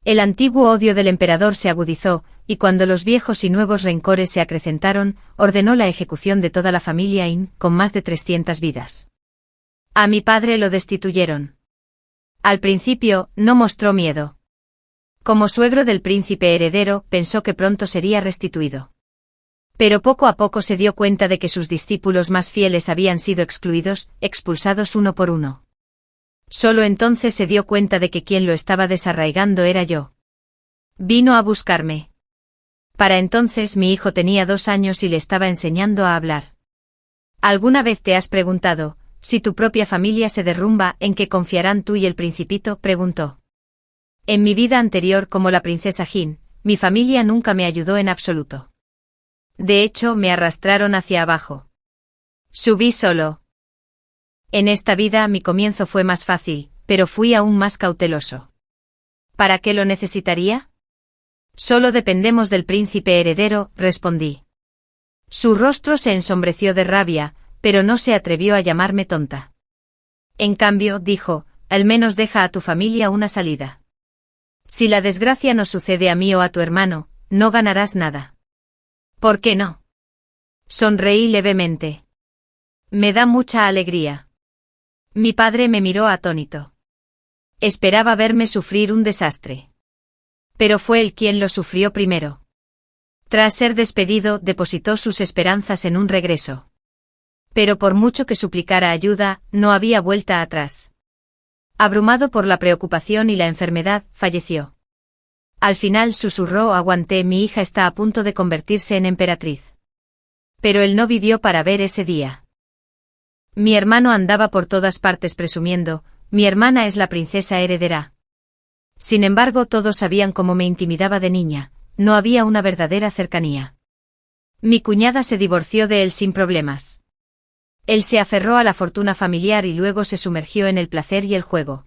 El antiguo odio del emperador se agudizó, y cuando los viejos y nuevos rencores se acrecentaron, ordenó la ejecución de toda la familia In, con más de 300 vidas. A mi padre lo destituyeron. Al principio, no mostró miedo. Como suegro del príncipe heredero, pensó que pronto sería restituido. Pero poco a poco se dio cuenta de que sus discípulos más fieles habían sido excluidos, expulsados uno por uno. Solo entonces se dio cuenta de que quien lo estaba desarraigando era yo. Vino a buscarme. Para entonces mi hijo tenía 2 años y le estaba enseñando a hablar. ¿Alguna vez te has preguntado, si tu propia familia se derrumba, en qué confiarán tú y el principito?, preguntó. En mi vida anterior como la princesa Jin, mi familia nunca me ayudó en absoluto. De hecho, me arrastraron hacia abajo. Subí solo. En esta vida mi comienzo fue más fácil, pero fui aún más cauteloso. ¿Para qué lo necesitaría? Solo dependemos del príncipe heredero, respondí. Su rostro se ensombreció de rabia, pero no se atrevió a llamarme tonta. En cambio, dijo, al menos deja a tu familia una salida. Si la desgracia nos sucede a mí o a tu hermano, no ganarás nada. ¿Por qué no? Sonreí levemente. Me da mucha alegría. Mi padre me miró atónito. Esperaba verme sufrir un desastre. Pero fue él quien lo sufrió primero. Tras ser despedido, depositó sus esperanzas en un regreso. Pero por mucho que suplicara ayuda, no había vuelta atrás. Abrumado por la preocupación y la enfermedad, falleció. Al final susurró: aguanté, mi hija está a punto de convertirse en emperatriz. Pero él no vivió para ver ese día. Mi hermano andaba por todas partes presumiendo, mi hermana es la princesa heredera. Sin embargo, todos sabían cómo me intimidaba de niña, no había una verdadera cercanía. Mi cuñada se divorció de él sin problemas. Él se aferró a la fortuna familiar y luego se sumergió en el placer y el juego.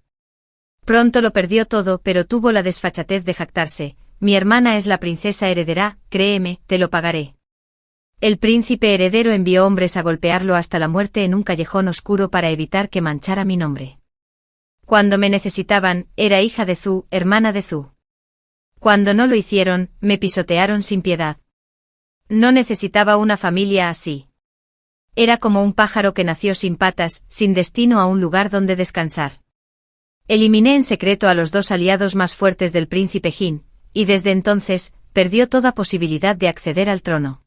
Pronto lo perdió todo, pero tuvo la desfachatez de jactarse: mi hermana es la princesa heredera, créeme, te lo pagaré. El príncipe heredero envió hombres a golpearlo hasta la muerte en un callejón oscuro para evitar que manchara mi nombre. Cuando me necesitaban, era hija de Zhu, hermana de Zhu. Cuando no lo hicieron, me pisotearon sin piedad. No necesitaba una familia así. Era como un pájaro que nació sin patas, sin destino a un lugar donde descansar. Eliminé en secreto a los 2 aliados más fuertes del príncipe Jin, y desde entonces, perdió toda posibilidad de acceder al trono.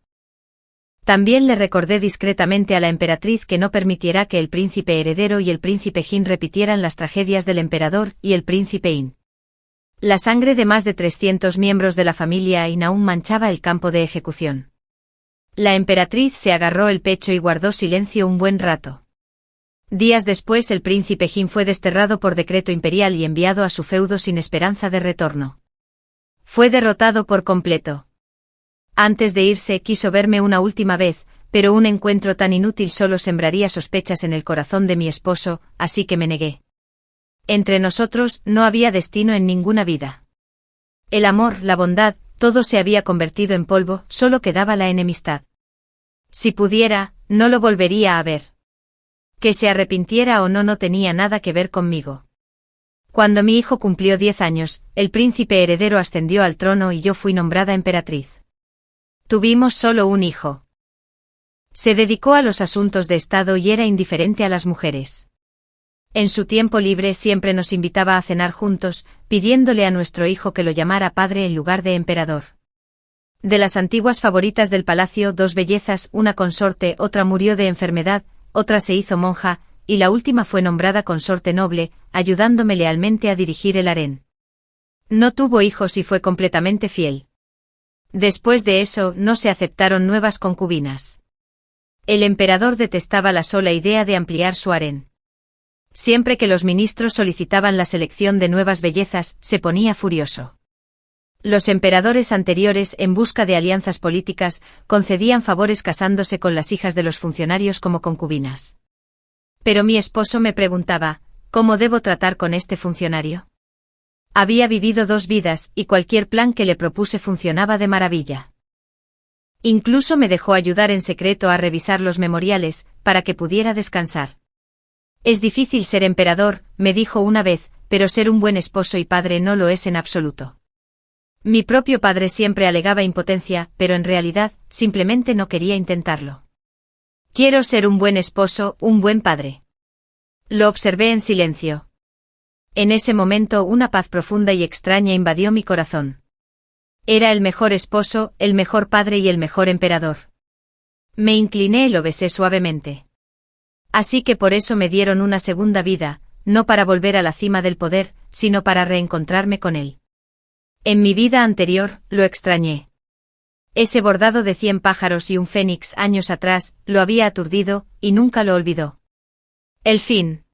También le recordé discretamente a la emperatriz que no permitiera que el príncipe heredero y el príncipe Jin repitieran las tragedias del emperador y el príncipe In. La sangre de más de 300 miembros de la familia In aún manchaba el campo de ejecución. La emperatriz se agarró el pecho y guardó silencio un buen rato. Días después el príncipe Jin fue desterrado por decreto imperial y enviado a su feudo sin esperanza de retorno. Fue derrotado por completo. Antes de irse quiso verme una última vez, pero un encuentro tan inútil solo sembraría sospechas en el corazón de mi esposo, así que me negué. Entre nosotros no había destino en ninguna vida. El amor, la bondad, todo se había convertido en polvo, solo quedaba la enemistad. Si pudiera, no lo volvería a ver. Que se arrepintiera o no, no tenía nada que ver conmigo. Cuando mi hijo cumplió 10 años, el príncipe heredero ascendió al trono y yo fui nombrada emperatriz. Tuvimos solo un hijo. Se dedicó a los asuntos de Estado y era indiferente a las mujeres. En su tiempo libre siempre nos invitaba a cenar juntos, pidiéndole a nuestro hijo que lo llamara padre en lugar de emperador. De las antiguas favoritas del palacio, 2 bellezas, una consorte, otra murió de enfermedad, otra se hizo monja, y la última fue nombrada consorte noble, ayudándome lealmente a dirigir el harén. No tuvo hijos y fue completamente fiel. Después de eso, no se aceptaron nuevas concubinas. El emperador detestaba la sola idea de ampliar su harén. Siempre que los ministros solicitaban la selección de nuevas bellezas, se ponía furioso. Los emperadores anteriores, en busca de alianzas políticas, concedían favores casándose con las hijas de los funcionarios como concubinas. Pero mi esposo me preguntaba: ¿Cómo debo tratar con este funcionario? Había vivido 2 vidas, y cualquier plan que le propuse funcionaba de maravilla. Incluso me dejó ayudar en secreto a revisar los memoriales, para que pudiera descansar. Es difícil ser emperador, me dijo una vez, pero ser un buen esposo y padre no lo es en absoluto. Mi propio padre siempre alegaba impotencia, pero en realidad, simplemente no quería intentarlo. Quiero ser un buen esposo, un buen padre. Lo observé en silencio. En ese momento una paz profunda y extraña invadió mi corazón. Era el mejor esposo, el mejor padre y el mejor emperador. Me incliné y lo besé suavemente. Así que por eso me dieron una segunda vida, no para volver a la cima del poder, sino para reencontrarme con él. En mi vida anterior, lo extrañé. Ese bordado de 100 pájaros y un fénix años atrás, lo había aturdido, y nunca lo olvidó. El fin.